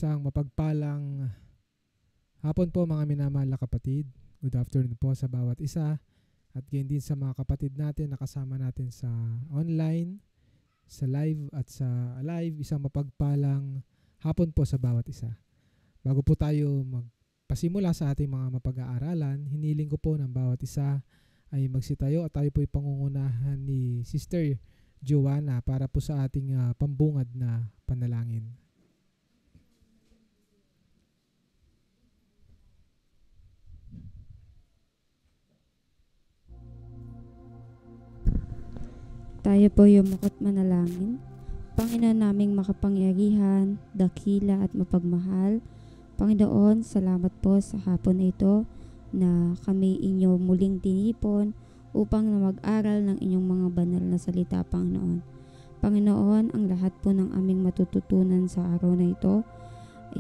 Isang mapagpalang hapon po mga minamahal na kapatid. Good afternoon po sa bawat isa at gayon din sa mga kapatid natin na kasama natin sa online, sa live at sa live. Isang mapagpalang hapon po sa bawat isa. Bago po tayo magpasimula sa ating mga mapag-aaralan, hiniling ko po ng bawat isa ay magsitayo at tayo po ipangungunahan ni Sister Joanna para po sa ating pambungad na panalangin. Tayo po yumukot manalangin. Panginoon naming makapangyarihan, dakila at mapagmahal. Panginoon, salamat po sa hapon na ito na kami inyo muling tinipon upang na mag-aral ng inyong mga banal na salita, Panginoon. Panginoon, ang lahat po ng aming matututunan sa araw na ito,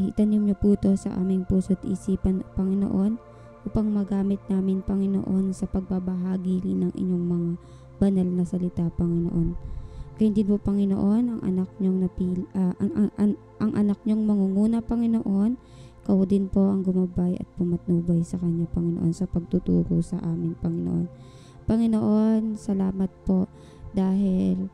itanim niyo po ito sa aming puso't isipan, Panginoon, upang magamit namin, Panginoon, sa pagbabahagi rin ng inyong mga banal na salita, Panginoon. Kaya din po, Panginoon, ang anak niyong ang anak niyong mangunguna, Panginoon, ikaw din po ang gumabay at pumatnubay sa kanya, Panginoon, sa pagtuturo sa amin, Panginoon. Panginoon, salamat po dahil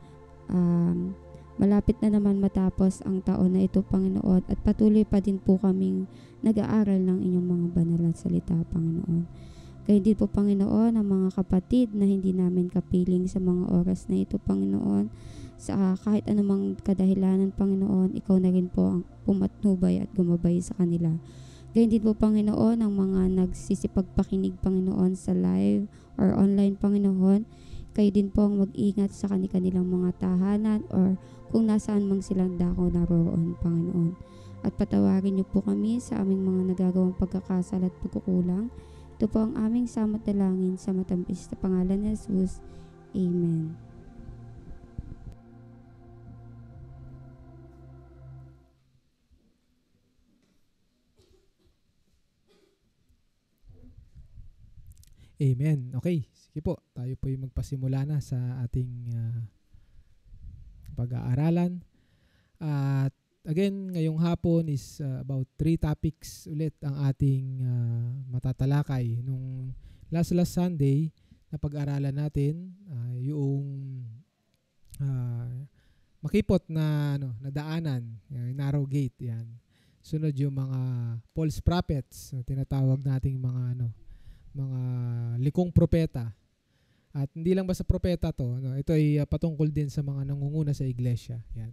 malapit na naman matapos ang taon na ito, Panginoon, at patuloy pa din po kaming nag-aaral ng inyong mga banal na salita, Panginoon. Kaya din po, Panginoon, ang mga kapatid na hindi namin kapiling sa mga oras na ito, Panginoon, sa kahit anumang kadahilanan, Panginoon, ikaw na rin po ang pumatnubay at gumabay sa kanila. Kaya din po, Panginoon, ang mga nagsisipagpakinig, Panginoon, sa live or online, Panginoon, kayo din po ang mag-ingat sa kanilang mga tahanan or kung nasaan mang silang dako naroon, Panginoon. At patawarin niyo po kami sa aming mga nagagawang pagkakasala at pagkukulang. Ito po ang aming samot dalangin sa matamis na pangalan ni Jesus. Amen. Amen. Okay, sige po. Tayo po yung magpasimula na sa ating pag-aaralan. At again, ngayong hapon is about 3 topics ulit ang ating matatalakay. Nung last Sunday, na pag-aralan natin yung makipot na daanan, narrow gate, yan. Sunod yung mga false prophets, tinatawag nating mga mga likong propeta. At hindi lang basta propeta to, ito ay patungkol din sa mga nangunguna sa iglesia, yan.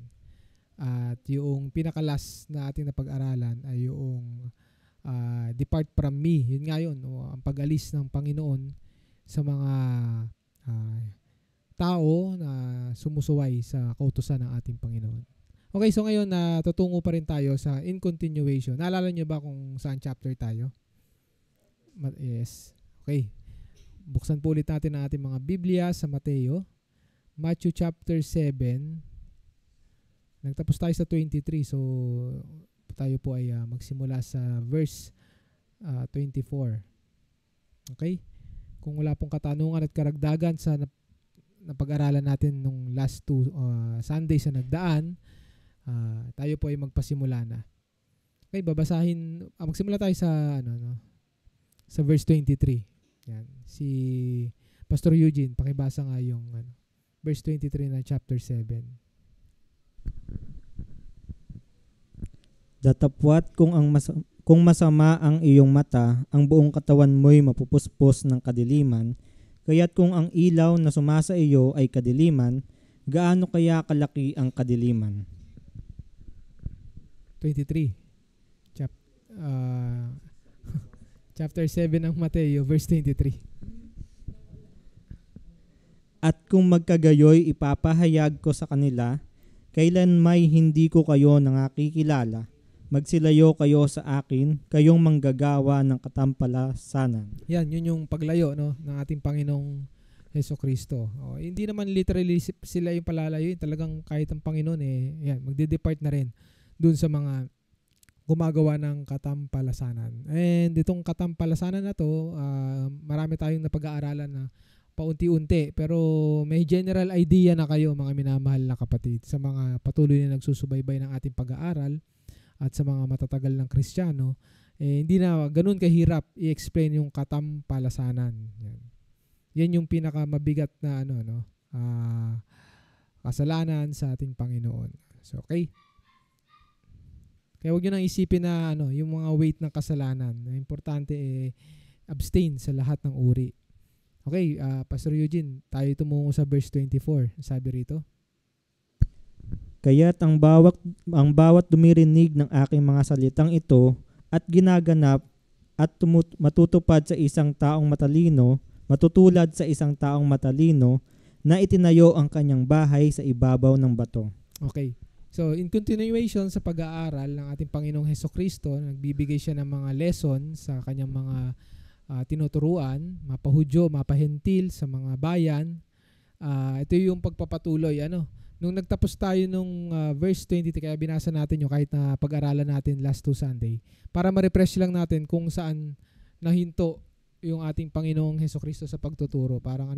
At yung pinakalas na ating napag-aralan ay yung depart from me. Yun nga yun, ang pag-alis ng Panginoon sa mga tao na sumusuway sa kautusan ng ating Panginoon. Okay, so ngayon tutungo pa rin tayo sa in continuation. Naalala niyo ba kung saan chapter tayo? Yes. Okay. Buksan po ulit natin ang ating mga Biblia sa Mateo. Matthew chapter 7. Nagtapos tayo sa 23, so tayo po ay magsimula sa verse 24. Okay? Kung wala pong katanungan at karagdagan sa napag-aralan natin nung last 2 Sundays sa nagdaan, tayo po ay magpasimula na. Okay, babasahin, magsimula tayo sa sa verse 23. Yan. Si Pastor Eugene, pakibasa nga yung verse 23 na chapter 7. Datapwat kung masama ang iyong mata, ang buong katawan mo'y mapupuspos ng kadiliman, kaya't kung ang ilaw na sumasa iyo ay kadiliman, gaano kaya kalaki ang kadiliman? 23. Chapter 7 ng Mateo, verse 23. At kung magkagayoy, ipapahayag ko sa kanila, kailan may hindi ko kayo nangakikilala, magsilayo kayo sa akin, kayong manggagawa ng katampalasanan. Yan, yun yung paglayo ng ating Panginoong Hesukristo. Hindi naman literally sila yung palalayo, talagang kahit ang Panginoon yan, magde-depart na rin dun sa mga gumagawa ng katampalasanan. And itong katampalasanan na to, marami tayong napag-aaralan na paunti-unti, pero may general idea na kayo, mga minamahal na kapatid, sa mga patuloy na nagsusubaybay ng ating pag-aaral. at sa mga matatagal ng Kristiyano, hindi na ganun kahirap i-explain yung katampalasanan. Yan yung pinakamabigat na kasalanan sa ating Panginoon. So, okay. Kaya huwag nyo nang isipin na yung mga weight ng kasalanan. Importante abstain sa lahat ng uri. Okay, Pastor Eugene, tayo tumungo sa verse 24. Sabi rito, Kaya't ang bawat dumirinig ng aking mga salitang ito at ginaganap at matutupad sa isang taong matalino, matutulad sa isang taong matalino na itinayo ang kanyang bahay sa ibabaw ng bato. Okay. So, in continuation sa pag-aaral ng ating Panginoong Hesukristo, nagbibigay siya ng mga lesson sa kanyang mga tinuturuan, mapahudyo, mapahentil sa mga bayan. Ito yung pagpapatuloy. Nung nagtapos tayo nung verse 20, kaya binasa natin yung kahit na pag-aralan natin last 2 Sunday, para ma-refresh lang natin kung saan nahinto yung ating Panginoong Hesukristo sa pagtuturo. Parang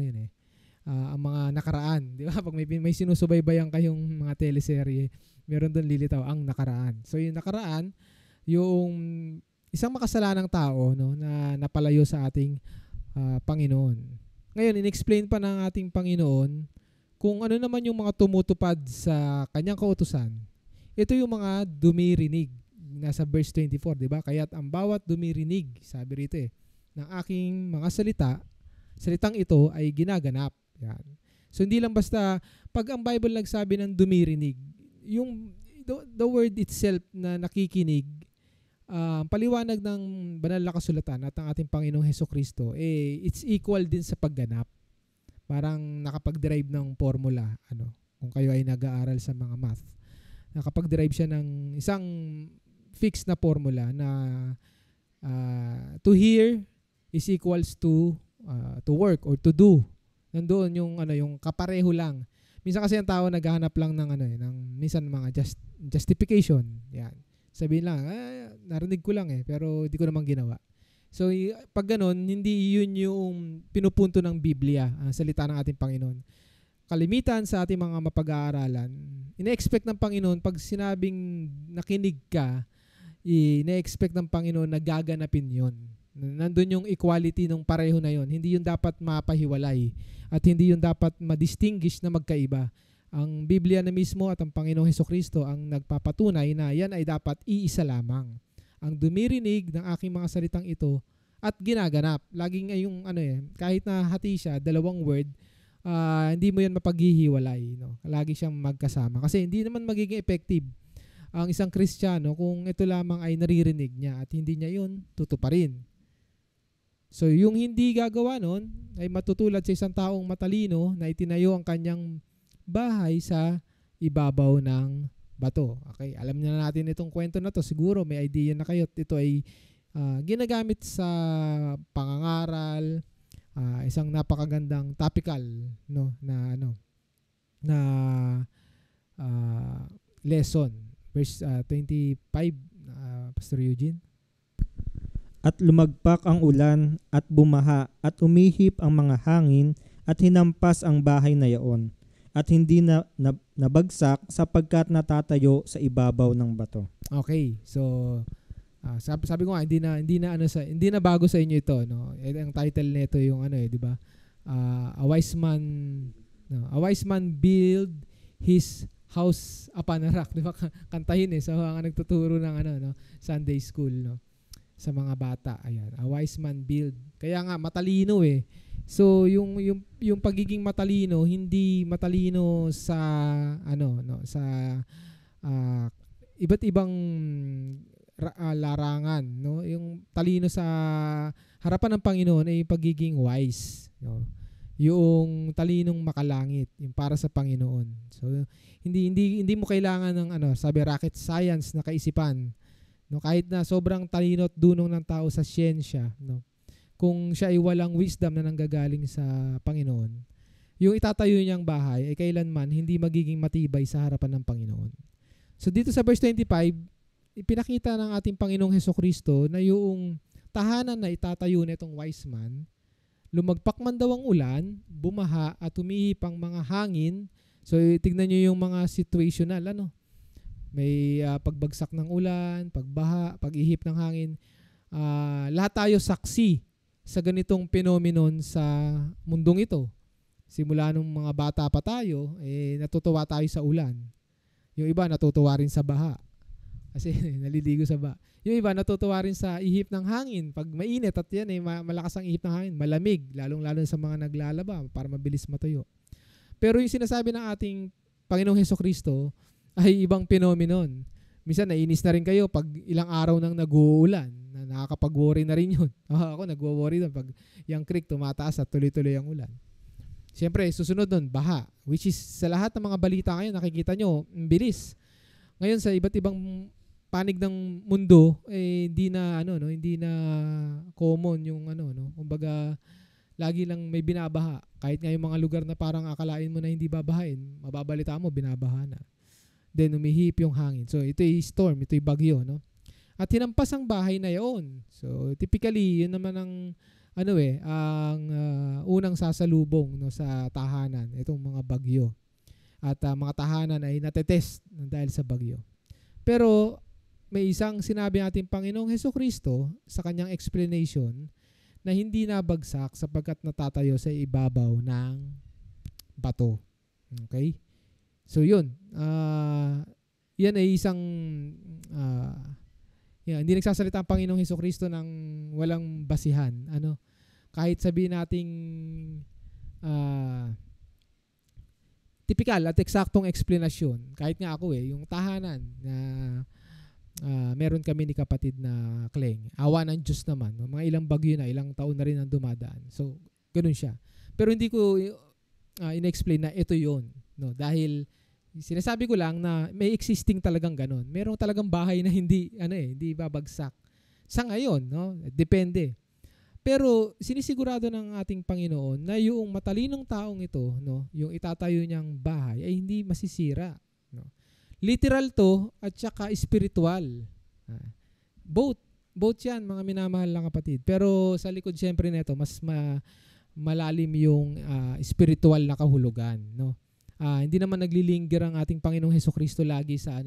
ang mga nakaraan. Di ba? Pag may sinusubaybayan kayong mga teleserye, meron doon lilitaw ang nakaraan. So yung nakaraan, yung isang makasalanang tao na napalayo sa ating Panginoon. Ngayon, in-explain pa ng ating Panginoon kung ano naman yung mga tumutupad sa kanyang kautusan. Ito yung mga dumirinig. Nasa verse 24, di ba? Kaya't ang bawat dumirinig, sabi rito ng aking mga salitang ito ay ginaganap. Yan. So hindi lang basta pag ang Bible nagsabi ng dumirinig, yung the word itself na nakikinig, paliwanag ng banal na kasulatan at ang ating Panginoong Hesukristo, it's equal din sa pagganap. Parang nakapag-derive ng formula, kung kayo ay nag-aaral sa mga math. Nakapag-derive siya ng isang fixed na formula na to hear is equals to work or to do. Nandoon yung kapareho lang. Minsan kasi ang tao naghahanap lang ng minsan mga justification. Yan. Sabihin lang, narinig ko lang pero hindi ko naman ginawa. So pag ganun, hindi yun yung pinupunto ng Biblia, ang salita ng ating Panginoon. Kalimitan sa ating mga mapag-aaralan, ina-expect ng Panginoon pag sinabing nakinig ka, ina-expect ng Panginoon na gaganapin yun. Nandun yung equality ng pareho na yon. Hindi yun dapat mapahiwalay at hindi yun dapat ma-distinguish na magkaiba. Ang Biblia na mismo at ang Panginoong Hesukristo ang nagpapatunay na yan ay dapat iisa lamang. Ang dumirinig ng aking mga salitang ito at ginaganap. Laging yung kahit na hati siya, dalawang word, hindi mo yan mapaghihiwalay. Lagi siyang magkasama. Kasi hindi naman magiging effective ang isang Kristiyano kung ito lamang ay naririnig niya at hindi niya yun tutuparin. So yung hindi gagawa nun ay matutulad sa isang taong matalino na itinayo ang kanyang bahay sa ibabaw ng bato. Okay, alam na natin itong kwento na to. Siguro may idea na kayo. Ito ay ginagamit sa pangangaral, isang napakagandang topical na lesson. Verse 25, Pastor Eugene. At lumagpak ang ulan at bumaha at umihip ang mga hangin at hinampas ang bahay na yaon at hindi nabagsak sapagkat natatayo sa ibabaw ng bato. Okay. So sabi ko nga hindi na bago sa inyo ito, ang title nito yung di ba? A wise man build his house upon a rock, di ba? Kantahin So ang nagtuturo ng Sunday school sa mga bata. Ayan, a wise man build. Kaya nga matalino So yung pagiging matalino, hindi matalino sa sa iba't ibang larangan, Yung talino sa harapan ng Panginoon ay pagiging wise, Yung talinong makalangit, yung para sa Panginoon. So hindi mo kailangan ng sabi rocket science na kaisipan. Kahit na sobrang talino at dunong ng tao sa siyensya, kung siya ay walang wisdom na nanggagaling sa Panginoon, yung itatayo niyang bahay ay kailanman hindi magiging matibay sa harapan ng Panginoon. So dito sa verse 25, ipinakita ng ating Panginoong Hesukristo na yung tahanan na itatayo nitong wise man, lumagpak man daw ang ulan, bumaha at humihip ang mga hangin. So tignan niyo yung mga situational, may pagbagsak ng ulan, pagbaha, pag-ihip ng hangin. Lahat tayo saksi sa ganitong phenomenon sa mundong ito. Simula nung mga bata pa tayo, natutuwa tayo sa ulan. Yung iba natutuwa rin sa baha kasi naliligo sa baha. Yung iba natutuwa rin sa ihip ng hangin pag mainit at yan malakas ang ihip ng hangin, malamig, lalong-lalo sa mga naglalaba para mabilis matuyo. Pero yung sinasabi ng ating Panginoong Hesukristo ay ibang phenomenon. Minsan nainis na rin kayo pag ilang araw nang nag-uulan. Nakakapag-worry na rin yun. Ako nagwo-worry doon pag yung creek tumataas at tuloy-tuloy ang ulan. Siyempre, susunod nun, baha. Which is sa lahat ng mga balita ngayon, nakikita nyo, bilis. Ngayon sa iba't ibang panig ng mundo, hindi na common yung kumbaga, lagi lang may binabaha. Kahit nga yung mga lugar na parang akalain mo na hindi babahain, mababalita mo, binabaha na. Then umihip yung hangin. So ito'y storm, ito'y bagyo, no? At hinampas ang bahay na yun. So typically, yun naman ang unang sasalubong sa tahanan, itong mga bagyo. At mga tahanan ay natetest dahil sa bagyo. Pero may isang sinabi ating Panginoong Hesukristo sa kanyang explanation na hindi nabagsak sapagkat natatayo sa ibabaw ng bato. Okay? So yun. Yan ay isang hindi nagsasalita ang Panginoong Hesukristo ng walang basihan. Kahit sabihin nating typical at eksaktong explanation. Kahit nga ako yung tahanan na meron kami ni kapatid na Kleng. Awa ng Diyos naman. Mga ilang bagyo na, ilang taon na rin ang dumadaan. So, ganun siya. Pero hindi ko in-explain na ito yun. No? Dahil sinasabi ko lang na may existing talagang ganun. Meron talagang bahay na hindi babagsak. Sa ngayon, no? Depende. Pero sinisigurado ng ating Panginoon na yung matalinong taong ito, no, yung itatayo niyang bahay ay hindi masisira. No? Literal to at saka spiritual. Both yan, mga minamahal na kapatid. Pero sa likod siyempre nito, mas malalim yung spiritual na kahulugan. No? Hindi naman naglilingger ang ating Panginoong Hesukristo lagi sa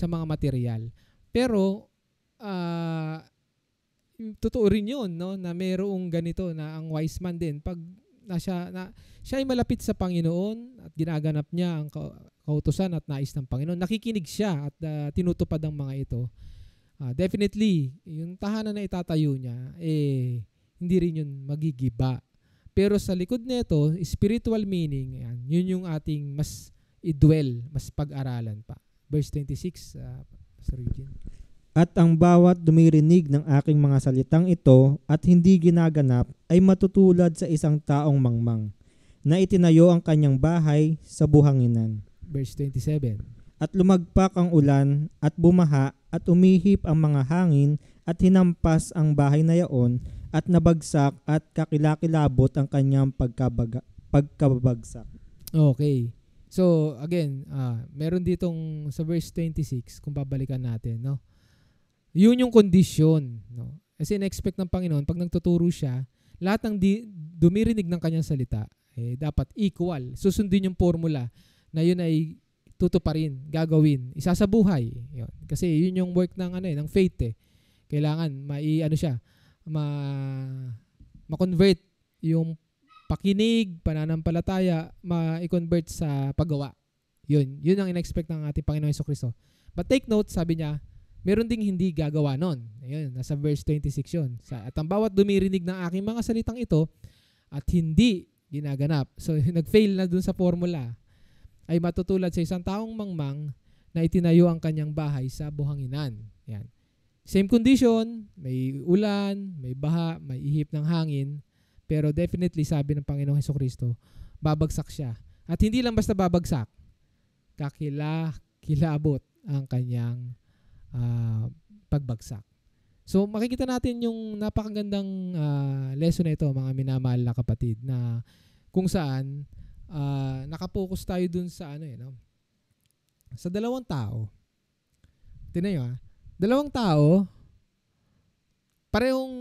mga material. Pero totoo rin yun, no, na mayroong ganito na ang wise man din pag siya ay malapit sa Panginoon at ginaganap niya ang kautusan at nais ng Panginoon, nakikinig siya at tinutupad ang mga ito. Definitely yung tahanan na itatayo niya hindi rin yun magigiba. Pero sa likod nito, spiritual meaning, yun yung ating mas idwell, mas pag-aralan pa. Verse 26, Pastor Eugene. At ang bawat dumirinig ng aking mga salitang ito at hindi ginaganap ay matutulad sa isang taong mangmang na itinayo ang kanyang bahay sa buhanginan. Verse 27. At lumagpak ang ulan at bumaha at umihip ang mga hangin at hinampas ang bahay na yaon at nabagsak at kakilakilabot ang kanyang pagkabagsak. Okay. So again, meron ditong sa verse 26 kung babalikan natin, no? Yun yung condition, no? Kasi in-expect ng Panginoon pag nagtuturo siya, lahat ng dumirinig ng kanyang salita dapat equal. Susundin yung formula na yun ay tutuparin, gagawin, isa sa buhay. Yun. Kasi yun yung work ng ng faith . Kailangan ma-convert yung pakinig, pananampalataya, ma-convert sa paggawa. Yun ang in-expect ng ating Panginoon Hesukristo. But take note, sabi niya, meron ding hindi gagawa nun. Ayun, nasa verse 26 yun. At ang bawat dumirinig ng aking mga salitang ito at hindi ginaganap. So, nag-fail na dun sa formula ay matutulad sa isang taong mangmang na itinayo ang kanyang bahay sa buhanginan. Yan. Same condition, may ulan, may baha, may ihip ng hangin, pero definitely sabi ng Panginoong Hesukristo, babagsak siya. At hindi lang basta babagsak, kilabot ang kanyang pagbagsak. So makikita natin yung napakagandang lesson na ito, mga minamahal na kapatid, na kung saan nakapokus tayo dun sa sa dalawang tao. Tingnan nyo, dalawang tao, parehong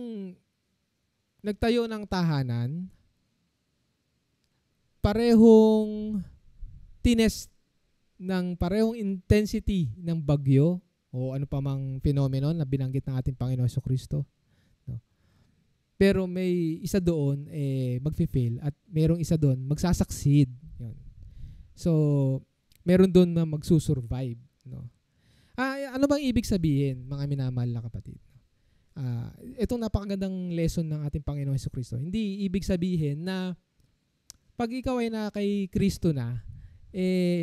nagtayo ng tahanan, parehong tinest ng parehong intensity ng bagyo o ano pa mang phenomenon na binanggit ng ating Panginoon Jesucristo. No? Pero may isa doon magfi-fail at merong isa doon magsasucceed. Yun. So, meron doon na magsusurvive. No? Ano bang ibig sabihin, mga minamahal na kapatid? Itong napakagandang lesson ng ating Panginoon Jesucristo. Hindi ibig sabihin na pag ikaw ay na kay Kristo na,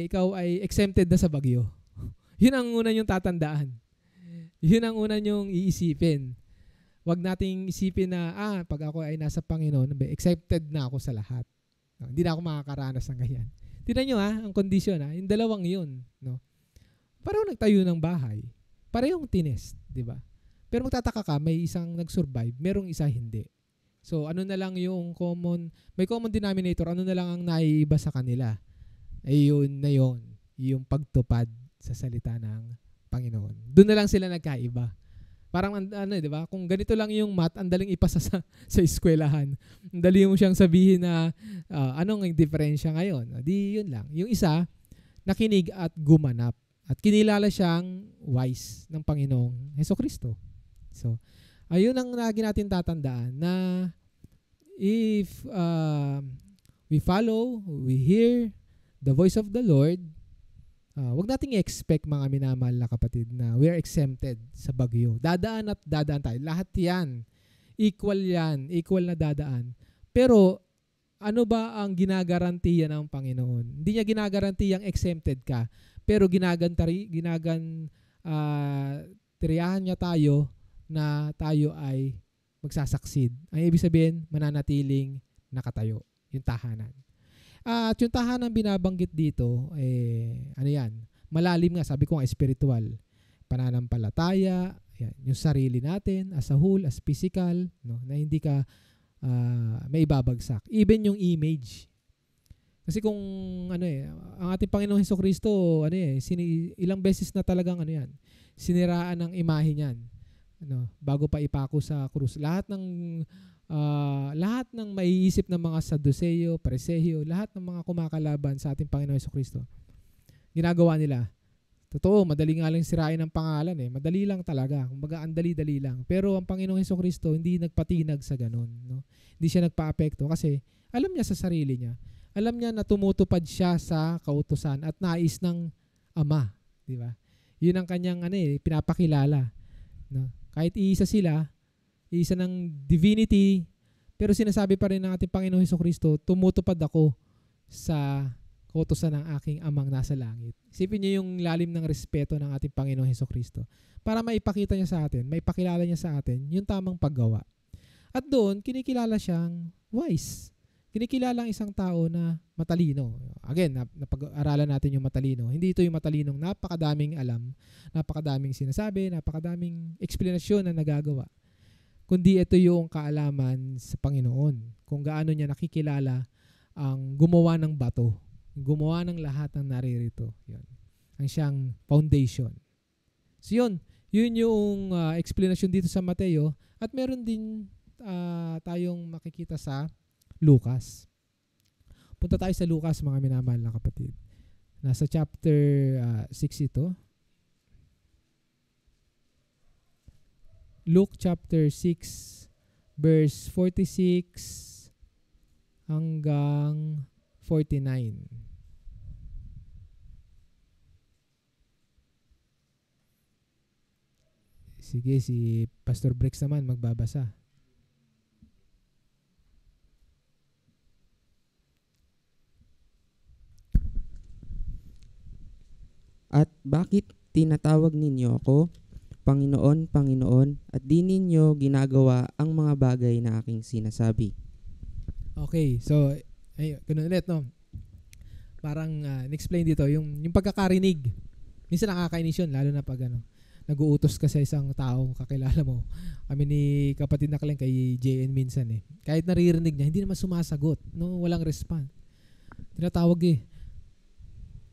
ikaw ay exempted na sa bagyo. Yun ang una nyong tatandaan. Yun ang una nyong iisipin. Huwag nating isipin na, pag ako ay nasa Panginoon, accepted na ako sa lahat. No, hindi na ako makakaranas ng ganyan. Tignan nyo ang kondisyon. Yung dalawang yun. No? Pareho nagtayo ng bahay. Parehong tinest. Diba? Pero magtataka ka, may isang nag-survive, merong isa hindi. So, ano na lang yung may common denominator, ano na lang ang naiiba sa kanila? Ayun na yun, yung pagtupad sa salita ng Panginoon. Doon na lang sila nagkaiba. Parang, di ba? Kung ganito lang yung math, ang daling ipasa sa eskwelahan. Ang dali mo siyang sabihin na, anong diferensya ngayon? Di yun lang. Yung isa, nakinig at gumanap. At kinilala siyang wise ng Panginoong Jesucristo. So, ayun ang lagi natin tatandaan na if we follow, we hear the voice of the Lord, wag nating i-expect mga minamahal na kapatid na we are exempted sa bagyo. Dadaan at dadaan tayo. Lahat yan. Equal na dadaan. Pero ano ba ang ginagarantiya ng Panginoon? Hindi niya ginagarantiya ang exempted ka, pero tiriyahan niya tayo na tayo ay magsasucceed. Ang ibig sabihin, mananatiling nakatayo. Yung tahanan. At yung tahanan binabanggit dito, ano yan? Malalim nga, sabi ko nga, spiritual. Pananampalataya, yan, yung sarili natin, as a whole, as physical, no, na hindi ka may ibabagsak. Even yung image. Kasi kung ang ating Panginoong Jesucristo, ilang beses na talagang siniraan ng imahe niyan. Bago pa ipako sa krus. Lahat ng maiisip ng mga Saduceo, Pariseo, lahat ng mga kumakalaban sa ating Panginoon Jesucristo, ginagawa nila. Totoo, madali nga lang sirain ang pangalan Madali lang talaga. Kumbaga, andali-dali lang. Pero ang Panginoong Jesucristo hindi nagpatinag sa ganun. No? Hindi siya nagpa-apekto kasi alam niya sa sarili niya. Alam niya na tumutupad siya sa kautusan at nais ng Ama. Di ba? Yun ang kanyang pinapakilala. No? Kahit iisa sila, iisa ng divinity, pero sinasabi pa rin ng ating Panginoong Jesucristo, tumutupad ako sa kautusan ng aking Amang nasa langit. Isipin niyo yung lalim ng respeto ng ating Panginoong Jesucristo para maipakita niya sa atin, maipakilala niya sa atin yung tamang paggawa. At doon, kinikilala siyang wise. Kinikilala ang isang tao na matalino. Again, napag-aralan natin yung matalino. Hindi ito yung matalinong napakadaming alam, napakadaming sinasabi, napakadaming eksplanasyon na nagagawa. Kundi ito yung kaalaman sa Panginoon. Kung gaano niya nakikilala ang gumawa ng bato, gumawa ng lahat ng naririto. Yun. Ang siyang foundation. So yun yung explanation dito sa Mateo. At meron din tayong makikita sa Lucas. Punta tayo sa Lucas, mga minamahal na kapatid. Nasa chapter 6 ito. Luke chapter 6 verse 46 hanggang 49. Sige, si Pastor Brex naman magbabasa. At bakit tinatawag ninyo ako, Panginoon, Panginoon, at di ninyo ginagawa ang mga bagay na aking sinasabi? Okay, so, ganun ulit, no? Parang, in-explain dito, yung pagkakarinig. Minsan nakakainis yun, lalo na pag, nag-uutos ka sa isang taong kakilala mo. Kami ni kapatid na Kaleng kay JN minsan Kahit naririnig niya, hindi naman sumasagot, no? Walang response. Tinatawag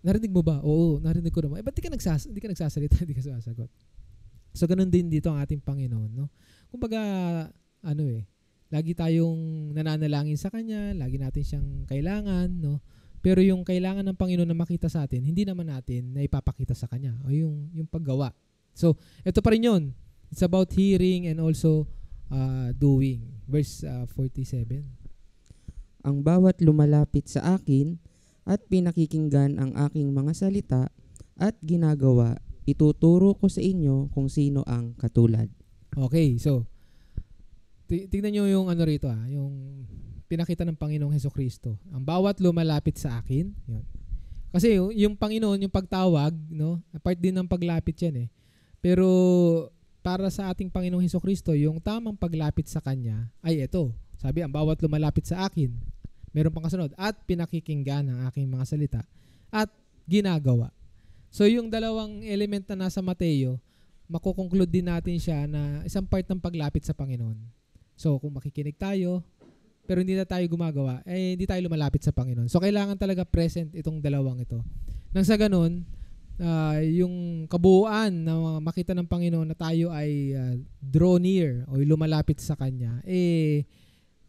narinig mo ba? Oo, narinig ko naman. Ba't di ka nagsasalita, di ka sumasagot? So, ganun din dito ang ating Panginoon, no? Kumbaga, lagi tayong nananalangin sa Kanya, lagi natin siyang kailangan, no? Pero yung kailangan ng Panginoon na makita sa atin, hindi naman natin na ipapakita sa Kanya. O yung paggawa. So, ito pa rin yun. It's about hearing and also doing. Verse 47. Ang bawat lumalapit sa akin at pinakikinggan ang aking mga salita at ginagawa, ituturo ko sa inyo kung sino ang katulad. Okay, so tignan nyo yung ano rito yung pinakita ng Panginoong Hesukristo. Ang bawat lumalapit sa akin, yun. Kasi yung Panginoon, yung pagtawag, no, part din ng paglapit yan eh. Pero para sa ating Panginoong Hesukristo, yung tamang paglapit sa Kanya ay ito. Sabi, ang bawat lumalapit sa akin, meron pang kasunod, at pinakikinggan ang aking mga salita at ginagawa. So yung dalawang element na nasa Mateo, makukonclude din natin siya na isang part ng paglapit sa Panginoon. So kung makikinig tayo, pero hindi na tayo gumagawa, hindi tayo lumalapit sa Panginoon. So kailangan talaga present itong dalawang ito. Nang sa ganun, yung kabuuan na makita ng Panginoon na tayo ay draw near o lumalapit sa Kanya,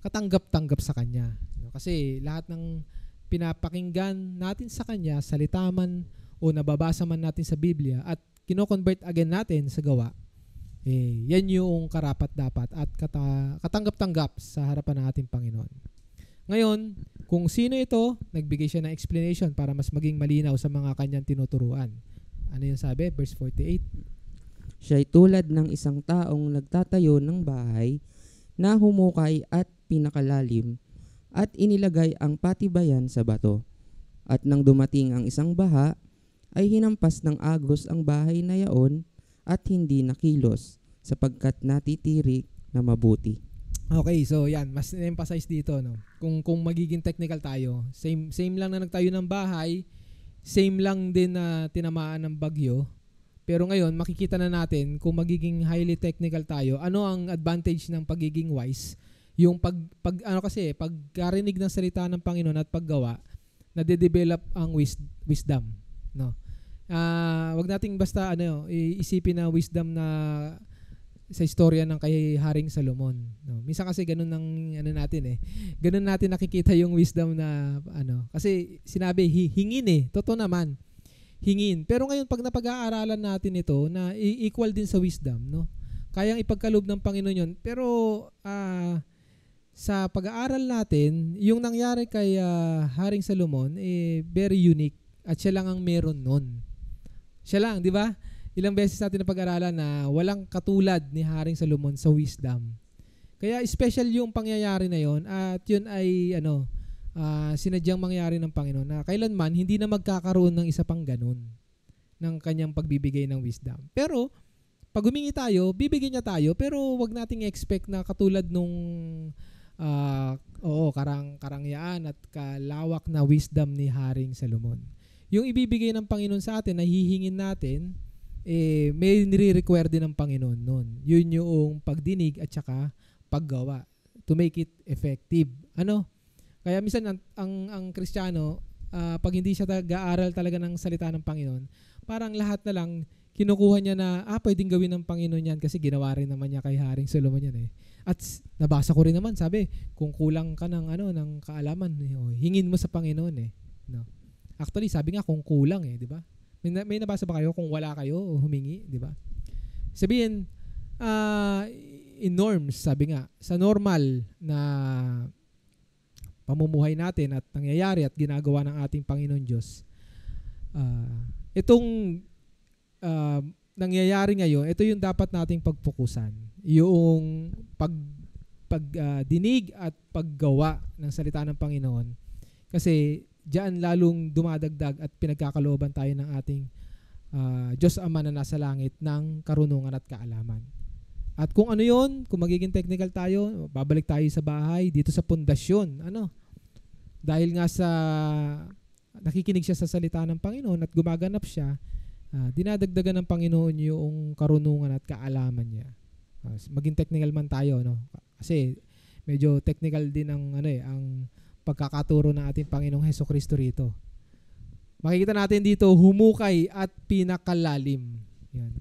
katanggap-tanggap sa Kanya. Kasi lahat ng pinapakinggan natin sa Kanya, salita man o nababasa man natin sa Biblia at kino-convert again natin sa gawa, yan yung karapat-dapat at katanggap-tanggap sa harapan ng ating Panginoon. Ngayon, kung sino ito, nagbigay siya ng explanation para mas maging malinaw sa mga kanyang tinuturuan. Ano yung sabi? Verse 48. Siya'y tulad ng isang taong nagtatayo ng bahay na humukay at pinakalalim at inilagay ang patibayan sa bato. At nang dumating ang isang baha, ay hinampas ng agos ang bahay na yaon at hindi nakilos sapagkat natitirik na mabuti. Okay, so yan, mas emphasize dito, no. Kung magiging technical tayo, same lang na nagtayo ng bahay, same lang din na tinamaan ng bagyo. Pero ngayon, makikita na natin kung magiging highly technical tayo, ano ang advantage ng pagiging wise? Yung pagkarinig ng salita ng Panginoon at paggawa, nade-develop ang wisdom, no. Wag nating basta iisipin na wisdom na sa istorya ng kay Haring Solomon, no. Minsan kasi ganun ng natin ganun natin nakikita yung wisdom na kasi sinabi hingin totoo naman, hingin. Pero ngayon pag napag-aaralan natin ito na equal din sa wisdom, no. Kayang ipagkaloob ng Panginoon yun. Pero sa pag-aaral natin, yung nangyari kay Haring Solomon very unique at siya lang ang meron nun. Siya lang, di ba? Ilang beses natin na pag-aralan na walang katulad ni Haring Solomon sa wisdom. Kaya special yung pangyayari na yon at yun ay sinadyang mangyari ng Panginoon na kailanman hindi na magkakaroon ng isa pang ganun ng kanyang pagbibigay ng wisdom. Pero pag humingi tayo, bibigyan niya tayo pero wag nating expect na katulad nung karangyaan at kalawak na wisdom ni Haring Solomon. Yung ibibigay ng Panginoon sa atin na hihingin natin, may nire-require din ng Panginoon nun. Yun yung pagdinig at saka paggawa to make it effective. Kaya minsan ang Kristiyano, pag hindi siya nag-aaral talaga ng salita ng Panginoon, parang lahat na lang kinukuha niya na pwedeng gawin ng Panginoon yan kasi ginawa rin naman niya kay Haring Solomon yan . At nabasa ko rin naman, sabi, kung kulang ka ng kaalaman, hingin mo sa Panginoon . No. Actually, sabi nga kung kulang di ba? May nabasa ba kayo kung wala kayo o humingi, di ba? Sabihin, in norms, sabi nga, sa normal na pamumuhay natin at nangyayari at ginagawa ng ating Panginoon Diyos, itong nangyayari ngayon, ito yung dapat nating pagpukusan. Yung pagdinig at paggawa ng salita ng Panginoon. Kasi diyan lalong dumadagdag at pinagkakalooban tayo ng ating Diyos Ama na nasa langit ng karunungan at kaalaman. At kung ano yun, kung magiging technical tayo, babalik tayo sa bahay, dito sa pundasyon. Dahil nga sa nakikinig siya sa salita ng Panginoon at gumaganap siya, dinadagdagan ng Panginoon yung karunungan at kaalaman niya. Maging technical man tayo, kasi medyo technical din ang ang pagkakaturo ng ating Panginoong Hesukristo rito. Makikita natin dito, humukay at pinakalalim. Yan.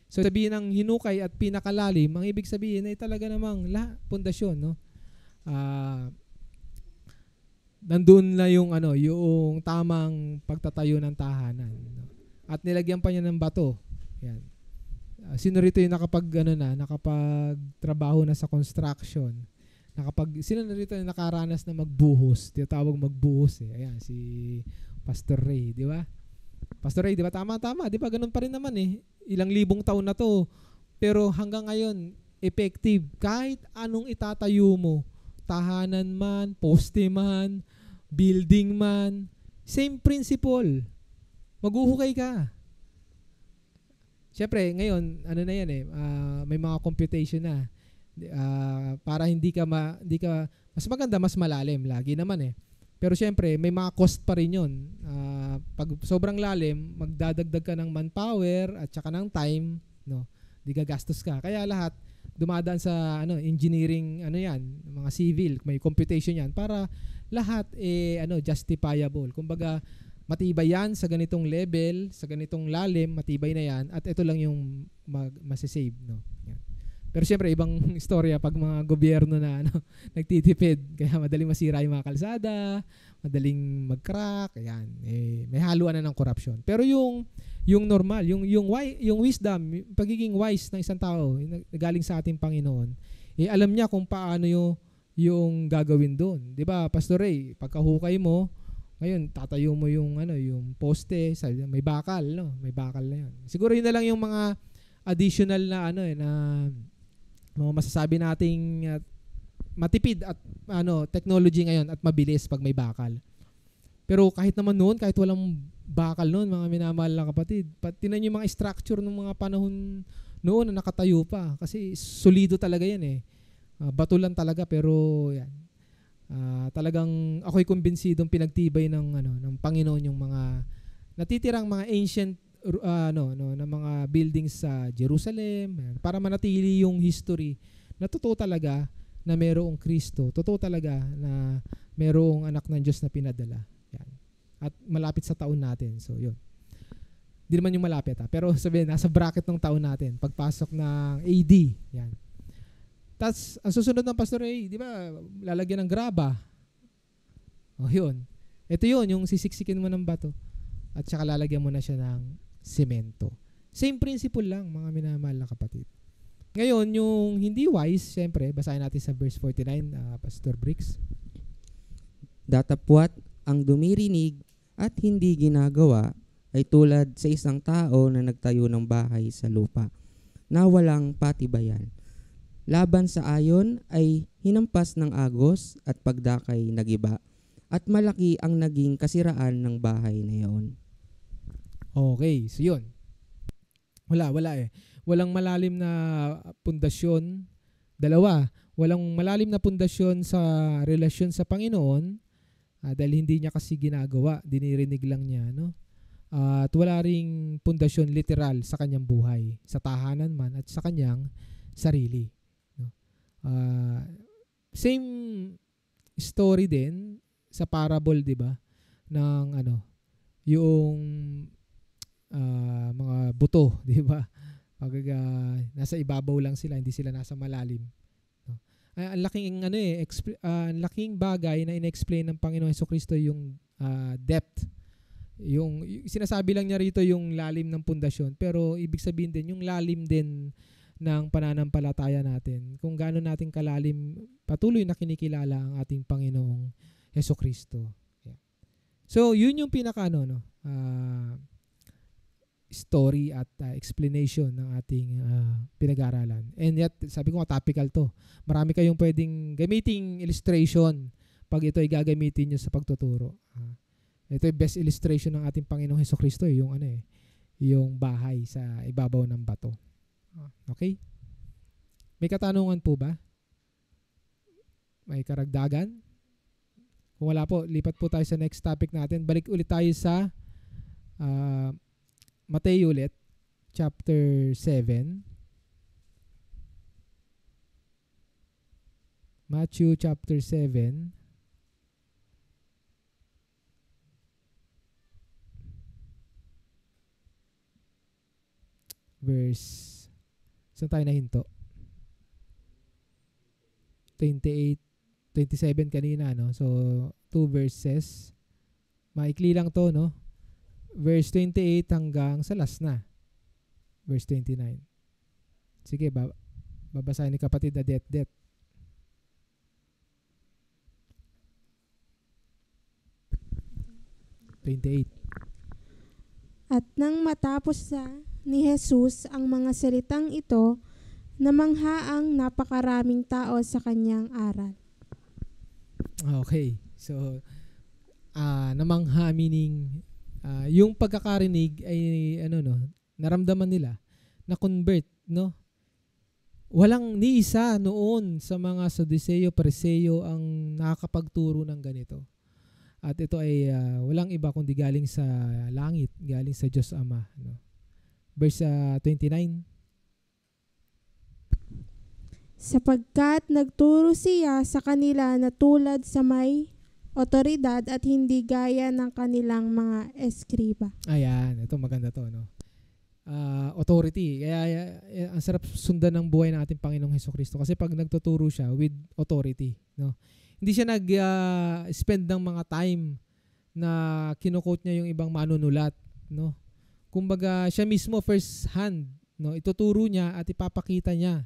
So sabihin ng hinukay at pinakalalim, ang ibig sabihin ay talaga namang pundasyon, nandun na yung yung tamang pagtatayo ng tahanan. No? At nilagyan pa niya ng bato. Yan. Sino rito yung nakapagtrabaho na sa construction? Sino na rito yung nakaranas na magbuhos? Tinatawag magbuhos eh. Ayan, si Pastor Ray, di ba? Pastor Ray, di ba? Tama. Di ba? Ganun pa rin naman eh. Ilang libong taon na to. Pero hanggang ngayon, effective. Kahit anong itatayo mo, tahanan man, poste man, building man, same principle. Maguhukay ka. Siyempre, ngayon, na yan eh, may mga computation na. Para hindi ka mas maganda, mas malalim. Lagi naman eh. Pero siyempre, may mga cost pa rin yun. Pag sobrang lalim, magdadagdag ka ng manpower at saka ng time, no? Di gagastos ka. Kaya lahat, dumadaan sa engineering, yan, mga civil, may computation yan, para lahat justifiable. Kumbaga, matibay yan sa ganitong level, sa ganitong lalim, matibay na yan, at ito lang yung masisave, no? Yan. Pero siyempre, ibang istorya pag mga gobyerno na nagtitipid, kaya madaling masira yung mga kalsada, madaling mag-crack, ayan, may haluan na ng korupsyon. Pero yung normal, yung wisdom, yung pagiging wise ng isang tao, galing sa ating Panginoon, alam niya kung paano yung gagawin doon. 'Di ba, Pastor Ray, pagkahukay mo, ngayon tatayo mo yung poste, may bakal, no? May bakal na 'yon. Siguro yun na lang yung mga additional na na mga masasabi nating matipid at technology ngayon at mabilis pag may bakal. Pero kahit naman noon, kahit walang bakal noon, mga minamahal na kapatid, tinan yung mga structure ng mga panahon noon na nakatayo pa. Kasi solido talaga yan eh. Bato lang talaga, pero yan. Talagang ako'y kumbinsidong pinagtibay ng Panginoon yung mga natitirang mga ancient na mga buildings sa Jerusalem, para manatili yung history na totoo talaga na mayroong Kristo, totoo talaga na mayroong anak ng Diyos na pinadala. Yan. At malapit sa taon natin. So, yun. Hindi naman yung malapit pero sabihin, nasa bracket ng taon natin. Pagpasok ng AD. Yan. Tapos, ang susunod ng Pastor Ray, di ba, lalagyan ng graba. O, yun. Ito yun, yung sisiksikin mo ng bato. At saka lalagyan mo na siya ng semento. Same principle lang, mga minamahal na kapatid. Ngayon, yung hindi wise, siyempre, basahin natin sa verse 49, Pastor Briggs. Datapwat ang dumirinig at hindi ginagawa ay tulad sa isang tao na nagtayo ng bahay sa lupa na walang patibayan. Laban sa ayon ay hinampas ng agos at pagdakay nagiba at malaki ang naging kasiraan ng bahay na iyon. Okay, so yun. Wala eh. Walang malalim na pundasyon. Dalawa, walang malalim na pundasyon sa relasyon sa Panginoon dahil hindi niya kasi ginagawa, dinirinig lang niya, no? At wala ring pundasyon literal sa kanyang buhay, sa tahanan man at sa kanyang sarili, no? Same story din sa parable, 'di ba? Ng yung mga buto, 'di ba? Pag nasa ibabaw lang sila, hindi sila nasa malalim. No? Ang laking ang laking bagay na inexplain ng Panginoon Jesucristo yung depth. Yung sinasabi lang niya rito yung lalim ng pundasyon, pero ibig sabihin din yung lalim din ng pananampalataya natin. Kung gaano natin kalalim patuloy na kinikilala ang ating Panginoong Jesucristo. Yeah. So, yun yung pinaka story at explanation ng ating pinag-aaralan. And yet, sabi ko nga, topical to. Marami kayong pwedeng gamiting illustration pag ito ay gagamitin nyo sa pagtuturo. Ito yung best illustration ng ating Panginoong Jesucristo, yung yung bahay sa ibabaw ng bato. Okay? May katanungan po ba? May karagdagan? Kung wala po, lipat po tayo sa next topic natin. Balik ulit tayo sa Mateo ulit, chapter 7. Matthew chapter 7. Verse, saan tayo nahinto? 28, 27 kanina, no? So, 2 verses. Maikli lang to, no? Verse 28 hanggang sa last na. Verse 29. Sige, babasahin ni kapatid na det. 28. At nang matapos ni Jesus ang mga salitang ito, namangha ang napakaraming tao sa kanyang aral. Okay. So, namangha meaning yung pagkakarinig ay naramdaman nila na convert, no? Walang ni isa noon sa mga Saduseo, Pariseo ang nakakapagturo ng ganito. At ito ay walang iba kundi galing sa langit, galing sa Diyos Ama, no? Verse 29. Sapagkat nagturo siya sa kanila na tulad sa may otoridad at hindi gaya ng kanilang mga eskriba. Ayan, ito maganda to, no? Authority. Kaya ang sarap sundan ng buhay ng ating Panginoong Hesukristo kasi pag nagtuturo siya with authority, no? Hindi siya nag-spend ng mga time na kino-quote niya yung ibang manunulat, no? Kumbaga siya mismo first hand, no? Ituturo niya at ipapakita niya.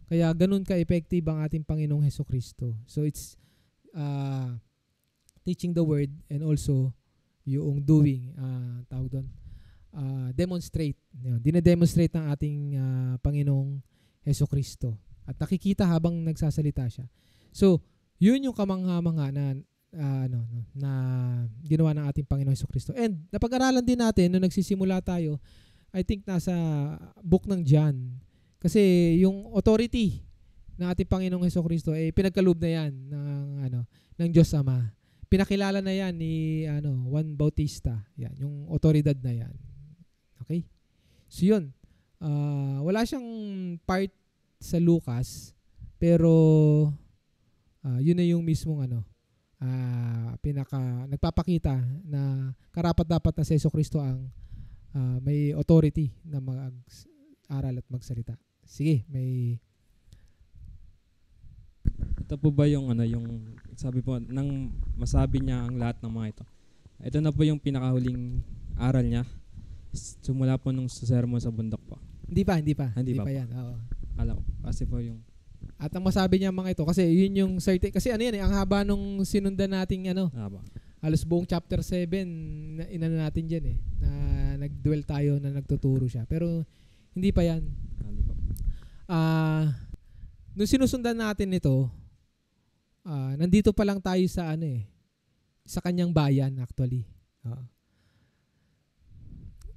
Kaya ganun ka-effective ang ating Panginoong Hesukristo. So it's teaching the word and also yung doing, tawag doon, demonstrate. Dine-demonstrate ng ating Panginoong Hesukristo. At nakikita habang nagsasalita siya. So, yun yung kamangha-mangha na ginawa ng ating Panginoong Hesukristo. And napag-aralan din natin nung nagsisimula tayo, I think nasa book ng John. Kasi yung authority ng ating Panginoong Hesukristo ay pinagkaloob na yan ng Diyos Ama. Pinakilala na yan ni Juan Bautista. Yan, yung otoridad na yan. Okay? So yun. Wala siyang part sa Lucas, pero yun na yung mismong nagpapakita na karapat-dapat na si Hesukristo ang may authority na mag-aral at magsalita. Sige, may... Ito po ba yung yung sabi po nang masabi niya ang lahat ng mga ito. Ito na po yung pinakahuling aral niya. Simula po nung sermon sa bundok po. Hindi pa yan. Oo. Alam ko. Kasi po yung at ang masabi niya mga ito kasi yun yung certain kasi ang haba nung sinundan nating halos buong chapter 7 na inano natin diyan na nag-dwell tayo na nagtuturo siya. Pero hindi pa yan. Nung sinusundan natin ito, nandito pa lang tayo sa sa kanyang bayan actually.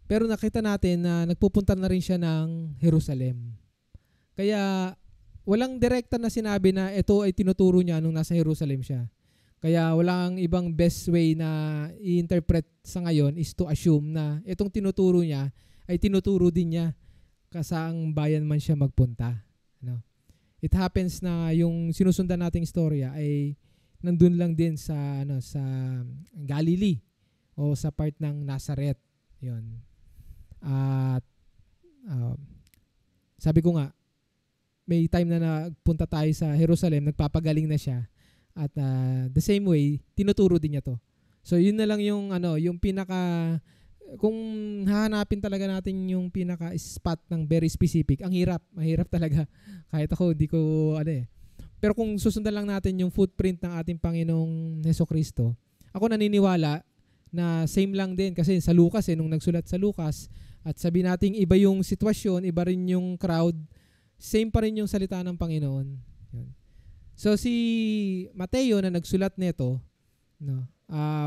Pero nakita natin na nagpupunta na rin siya ng Jerusalem. Kaya walang direkta na sinabi na ito ay tinuturo niya nung nasa Jerusalem siya. Kaya walang ibang best way na i-interpret sa ngayon is to assume na itong tinuturo niya ay tinuturo din niya kasaang bayan man siya magpunta. It happens na yung sinusundan nating istorya ay nandun lang din sa Galilee o sa part ng Nazareth. Yun. At sabi ko nga, may time na nagpunta tayo sa Jerusalem, nagpapagaling na siya. At the same way, tinuturo din niya to. So yun na lang yung yung pinaka, kung hahanapin talaga natin yung pinaka spot ng very specific, mahirap talaga. Kahit ako, di ko Pero kung susundan lang natin yung footprint ng ating Panginoong Hesukristo, ako naniniwala na same lang din kasi sa Lucas nung nagsulat sa Lucas at sabi nating iba yung sitwasyon, iba rin yung crowd, same pa rin yung salita ng Panginoon. Yun. So si Mateo na nagsulat nito,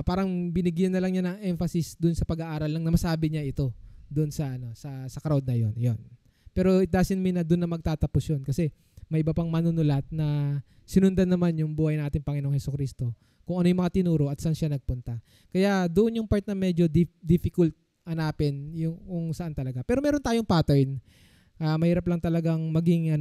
parang binigyan na lang niya ng emphasis dun sa pag-aaral lang na masabi niya ito dun sa sa crowd na yon. Pero it doesn't mean na dun na magtatapos yun kasi may iba pang manunulat na sinundan naman yung buhay ng ating Panginoong Hesukristo kung ano yung mga tinuro at saan siya nagpunta. Kaya doon yung part na medyo difficult hanapin yung kung saan talaga. Pero meron tayong pattern. Mahirap lang talagang maging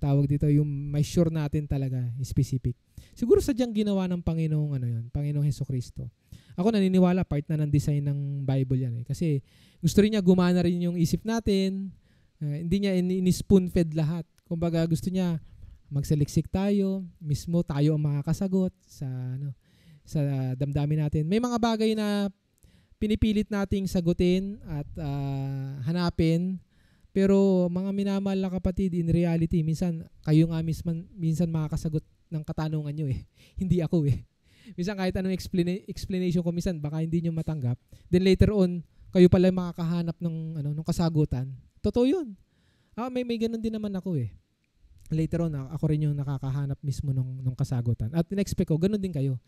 tawag dito yung may sure natin talaga specific. Siguro sadyang ginawa ng Panginoong Panginoong Hesukristo. Ako naniniwala part na ng design ng Bible yan kasi gusto rin niya gumana rin yung isip natin. Hindi niya ini-spoon-fed lahat. Kumbaga gusto niya magsaliksik tayo, mismo tayo ang makakasagot sa sa damdamin natin. May mga bagay na pinipilit nating sagutin at hanapin. Pero mga minamahal na kapatid, in reality, minsan kayo nga minsan makakasagot ng katanungan nyo eh. Hindi ako eh. Minsan kahit anong explanation ko, minsan baka hindi nyo matanggap. Then later on, kayo pala makakahanap ng kasagutan. Totoo yun. May ganun din naman ako eh. Later on, ako rin yung nakakahanap mismo ng kasagutan. At in-expect ko, ganun din kayo.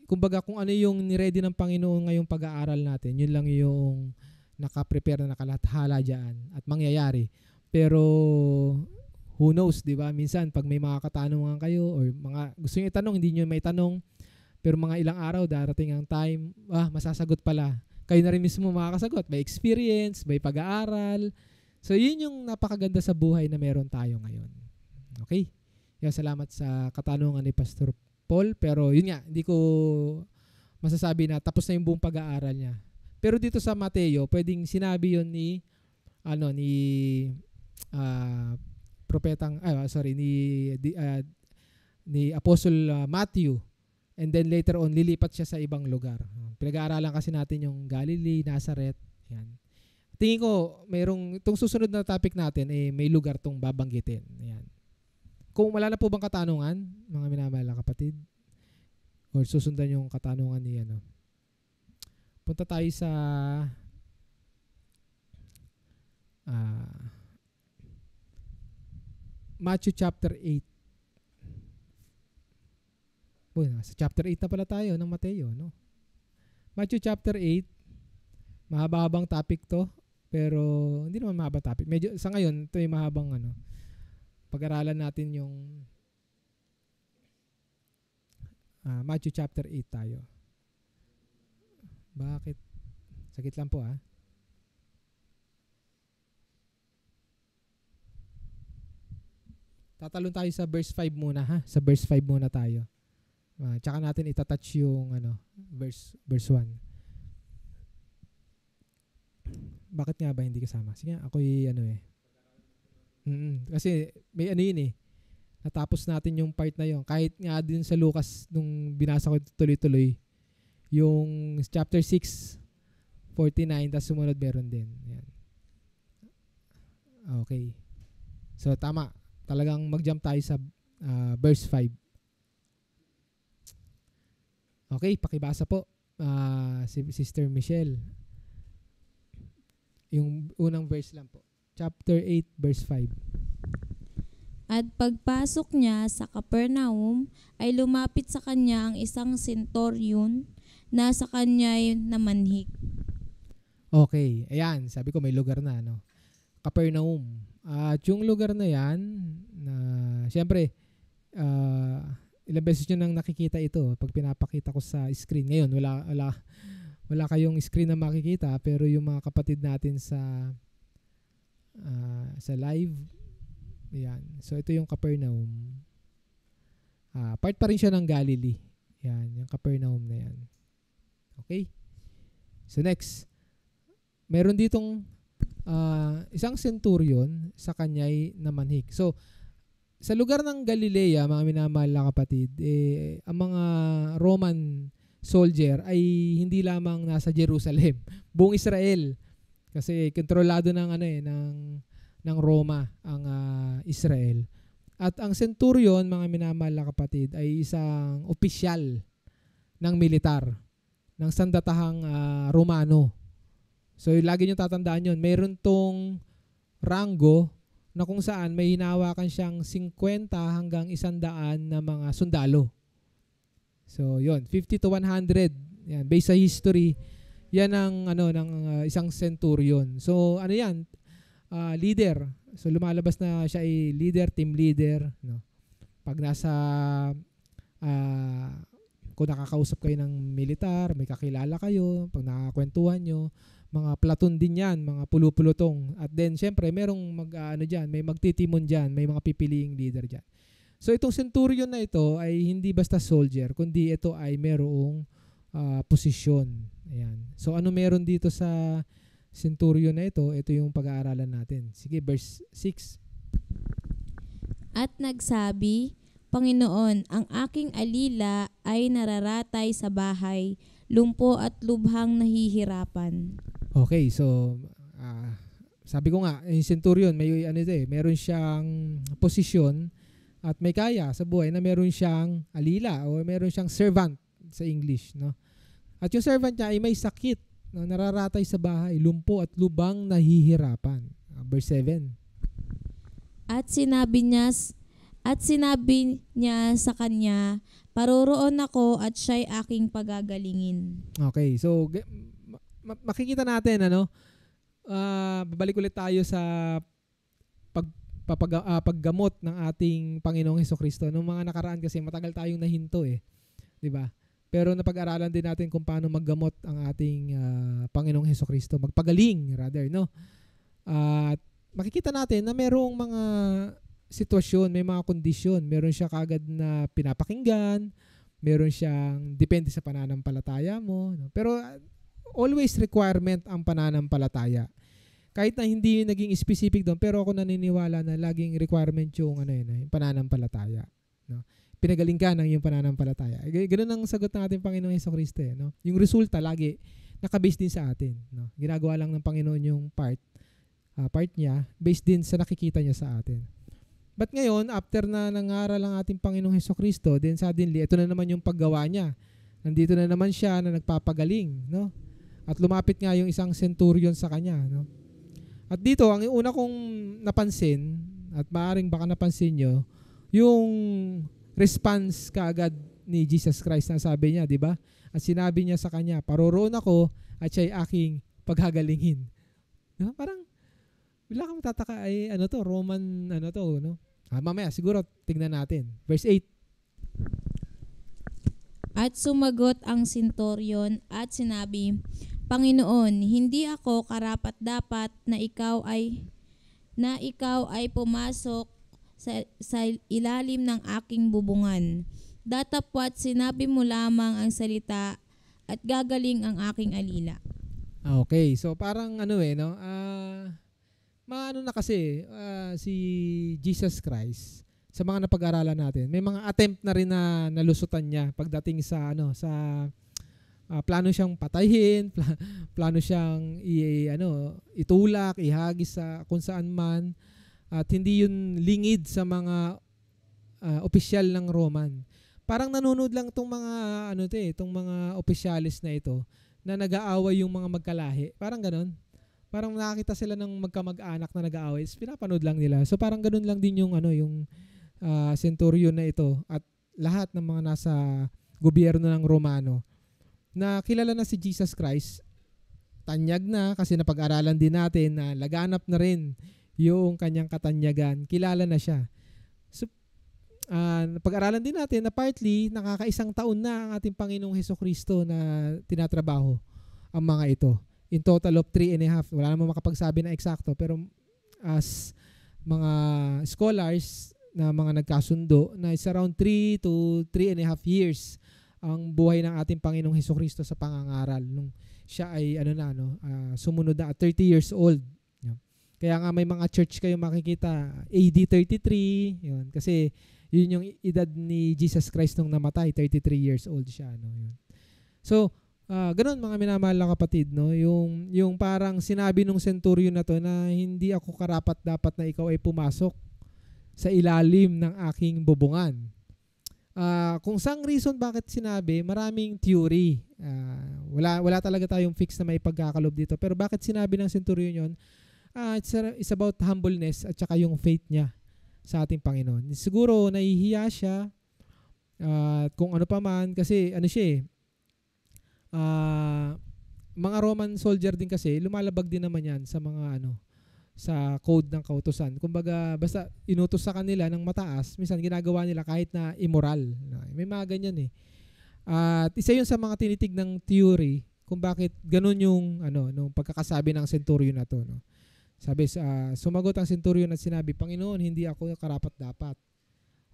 Kumbaga kung ano yung niready ng Panginoon ngayong pag-aaral natin, yun lang yung nakaprepare na nakalathala dyan at mangyayari. Pero who knows, di ba? Minsan pag may mga katanungan kayo or mga gusto nyo itanong, hindi nyo may tanong, pero mga ilang araw darating ang time, masasagot pala. Kayo na rin mismo makakasagot. May experience, may pag-aaral. So yun yung napakaganda sa buhay na meron tayo ngayon. Okay? Salamat sa katanungan ni Pastor Paul, pero yun nga, hindi ko masasabi na tapos na yung buong pag-aaral niya. Pero dito sa Mateo, pwedeng sinabi yun ni Apostle Matthew, and then later on lilipat siya sa ibang lugar. Pinag-aaralan kasi natin yung Galilee, Nazareth. Yan. Tingin ko itong susunod na topic natin may lugar tong babanggitin. Yan. Kung wala na po bang katanungan, mga minamahal na kapatid, or susundan yung katanungan ni punta tayo sa Matthew chapter 8. Sa chapter 8 na pala tayo ng Mateo, no? Matthew chapter 8, mahaba-habang topic to, pero hindi naman mahabang topic. Medyo sa ngayon, ito yung mahabang pag-aralan natin yung Matthew chapter 8 tayo. Bakit? Sagit lang po Tatalon tayo sa verse 5 muna Sa verse 5 muna tayo. Tsaka natin itatouch yung verse 1. Bakit nga ba hindi kasama? Sige, ako'y kasi may yun natapos natin yung part na yun. Kahit nga din sa Lucas nung binasa ko tuloy-tuloy, yung chapter 6, 49, tapos sumunod meron din. Yan. Okay. So tama. Talagang mag-jump tayo sa verse 5. Okay, pakibasa po si Sister Michelle. Yung unang verse lang po. Chapter 8, verse 5. At pagpasok niya sa Capernaum, ay lumapit sa kanya ang isang centurion na sa kanya'y namanhik. Okay, ayan, sabi ko may lugar na, Capernaum. At yung lugar na yan, siyempre, ilang beses nyo nang nakikita ito pag pinapakita ko sa screen. Ngayon, wala kayong screen na makikita, pero yung mga kapatid natin sa live, yan. So ito yung Capernaum. Part pa rin siya ng Galilee. Yan, yung Capernaum na yan. Okay? So next, meron ditong isang centurion sa kanya'y namanhik. So sa lugar ng Galilea, mga minamahal na kapatid, ang mga Roman soldier ay hindi lamang nasa Jerusalem, buong Israel. Kasi kontrolado ng Roma ang Israel. At ang centurion, mga minamahal na kapatid, ay isang opisyal ng militar, ng sandatahang Romano. So lagi nyo tatandaan yun. Mayroon tong ranggo na kung saan may hinawakan siyang 50 hanggang 100 na mga sundalo. So yun, 50 to 100. Yan, based sa history, yan ang ng isang centurion. So yan? Leader. So lumalabas na siya ay leader, team leader, Pag nasa kung nakakausap kayo ng militar, may kakilala kayo, pag nakakwentuhan nyo, mga platoon din yan, mga pulupulutong. At then, syempre, merong may magtitimon dyan, may mga pipiliing leader dyan. So, itong centurion na ito ay hindi basta soldier, kundi ito ay merong posisyon. Ayan. So, ano meron dito sa centurion na ito? Ito yung pag-aaralan natin. Sige, verse 6. At nagsabi, Panginoon, ang aking alila ay nararatay sa bahay, lumpo at lubhang nahihirapan. Okay, so sabi ko nga, yung centurion, may meron siyang posisyon at may kaya sa buhay na meron siyang alila o meron siyang servant sa English, no? At yung servant niya ay may sakit, no, nararatay sa bahay, lumpo at lubhang nahihirapan. Verse 7. At sinabi niya sa kanya, paroroon ako at siya'y aking pagagalingin. Okay, so makikita natin babalik ulit tayo sa paggamot ng ating Panginoong Hesukristo. Noong mga nakaraan kasi matagal tayong nahinto 'di ba? Pero napag-aralan din natin kung paano maggamot ang ating Panginoong Hesukristo, magpagaling rather, no? At makikita natin na merong mga sitwasyon, may mga kondisyon, meron siya kaagad na pinapakinggan, meron siyang depende sa pananampalataya mo, no? Pero always requirement ang pananampalataya. Kahit na hindi naging specific doon, pero ako naniniwala na laging requirement yung yung pananampalataya, no? Pinagaling ka ng yung pananampalataya. Ganun ang sagot ng ating Panginoong Hesukristo, no? Yung resulta lagi nakabase din sa atin, no? Ginagawa lang ng Panginoon yung part niya based din sa nakikita niya sa atin. But ngayon, after na nangaral ang ating Panginoong Hesukristo, then suddenly ito na naman yung paggawa niya. Nandito na naman siya na nagpapagaling, no? At lumapit nga yung isang centurion sa kanya, no? At dito, ang una kong napansin, at maaaring baka napansin nyo, yung response kaagad ni Jesus Christ na sabi niya, di ba? At sinabi niya sa kanya, paroroon ako at siya'y aking paghagalingin. No? Parang, wala kang tataka ay Roman, no? Mamaya, siguro, tignan natin. Verse 8. At sumagot ang centurion at sinabi, Panginoon, hindi ako karapat-dapat na ikaw ay pumasok sa ilalim ng aking bubungan. Datapwat sinabi mo lamang ang salita at gagaling ang aking alila. Okay, so parang na kasi si Jesus Christ sa mga napag-aralan natin. May mga attempt na rin na nalusutan niya pagdating sa plano siyang patayin, plano siyang itulak, ihagis sa kung saan man, at hindi yun lingid sa mga opisyal ng Roman. Parang nanonood lang tong mga itong mga opisyalis na ito na nag-aaway yung mga magkalahi. Parang ganoon. Parang nakakita sila ng magkamag-anak na nag-aaway. Pinapanood lang nila. So parang ganoon lang din yung yung centurion na ito at lahat ng mga nasa gobyerno ng Romano na kilala na si Jesus Christ, tanyag na kasi napag-aralan din natin na laganap na rin yung kanyang katanyagan, kilala na siya. So, napag-aralan din natin na partly nakakaisang taon na ang ating Panginoong Hesukristo na tinatrabaho ang mga ito. In total of 3.5. Wala namang makapagsabi na eksakto, pero as mga scholars na mga nagkasundo na is around 3 to 3.5 years ang buhay ng ating Panginoong Hesukristo sa pangangaral nung siya ay sumunod na at 30 years old. Kaya nga may mga church kayo makikita AD 33, yun, kasi yun yung edad ni Jesus Christ nung namatay, 33 years old siya, yun. So, ganun mga minamahal na kapatid, no, yung parang sinabi nung centurion na to na hindi ako karapat dapat na ikaw ay pumasok sa ilalim ng aking bubungan. Kung sang reason bakit sinabi, maraming theory. Wala talaga tayong fix na may pagkakalob dito. Pero bakit sinabi ng centurion yun? It's about humbleness at saka yung faith niya sa ating Panginoon. Siguro nahihiya siya kung ano pa man kasi mga Roman soldier din kasi lumalabag din naman yan sa mga sa code ng kautusan. Kumbaga, basta inutos sa kanila ng mataas, minsan ginagawa nila kahit na immoral. May mga ganyan At isa yun sa mga tinitig ng theory kung bakit ganun yung nung pagkakasabi ng centurion na to. No? Sabi, sumagot ang centurion at sinabi, Panginoon, hindi ako karapat-dapat.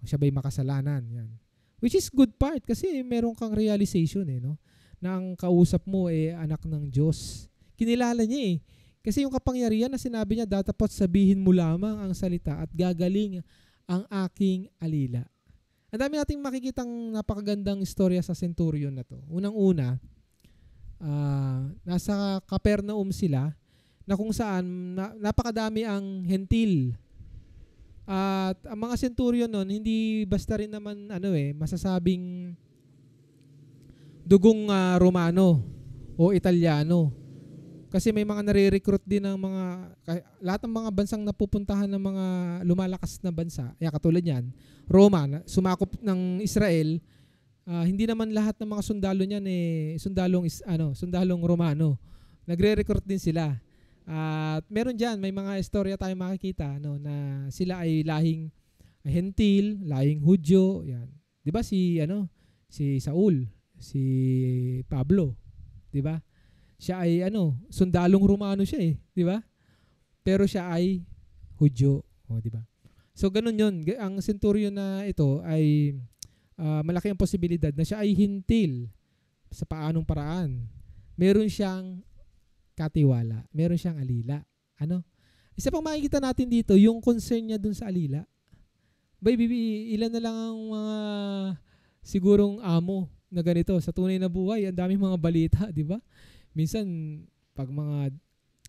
Siya ba'y makasalanan? Yan. Which is good part kasi meron kang realization na ang kausap mo anak ng Diyos. Kinilala niya Kasi yung kapangyarihan na sinabi niya, dapat sabihin mo lamang ang salita at gagaling ang aking alila. Ang dami nating makikitang napakagandang istorya sa centurion na to. Unang-una, nasa Capernaum sila na kung saan napakadami ang hentil. At ang mga centurion nun, hindi basta rin naman masasabing dugong Romano o Italiano. Kasi may mga nare-recruit din ng lahat ng mga bansang napupuntahan ng mga lumalakas na bansa. Katulad yan, Roma, sumakop ng Israel, hindi naman lahat ng mga sundalo niyan sundalong Romano. Nagre-recruit din sila. At meron diyan, may mga istorya tayong makikita na sila ay lahing hentil, lahing Hudyo, yan. 'Di ba si Saul, si Pablo, 'di ba? Siya ay sundalong Romano siya 'di ba? Pero siya ay Hudyo, 'di ba? So ganun 'yon. Ang centurion na ito ay malaki ang posibilidad na siya ay hintil sa paanong paraan. Meron siyang katiwala, meron siyang alila. Isa pang makikita natin dito, yung concern niya dun sa alila. Ilan na lang ang mga sigurong amo na ganito sa tunay na buhay. Ang daming mga balita, di ba? Minsan, pag mga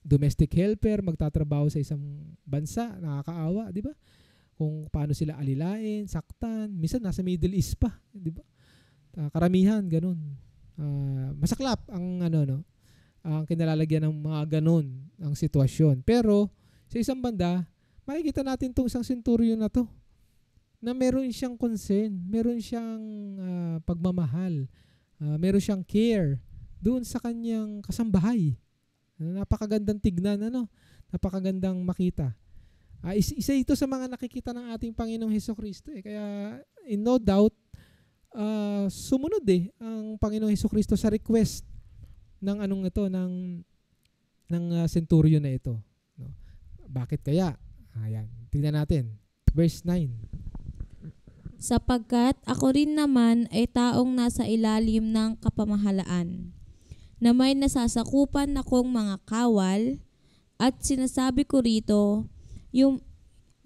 domestic helper magtatrabaho sa isang bansa, nakakaawa, di ba? Kung paano sila alilain, saktan. Minsan, nasa Middle East pa, di ba? Karamihan, ganun. Masaklap ang ang kinalalagyan ng mga ganun ang sitwasyon. Pero sa isang banda, makikita natin itong isang centurion na to na meron siyang concern, meron siyang pagmamahal, meron siyang care doon sa kanyang kasambahay. Napakagandang tignan, napakagandang makita. Isa ito sa mga nakikita ng ating Panginoong Hesukristo. Kaya in no doubt, sumunod ang Panginoong Hesukristo sa request ng ng centurion na ito. Bakit kaya? Ayan, tingnan natin. Verse 9. Sapagkat ako rin naman ay taong nasa ilalim ng kapamahalaan, na may nasasakupan akong mga kawal, at sinasabi ko rito,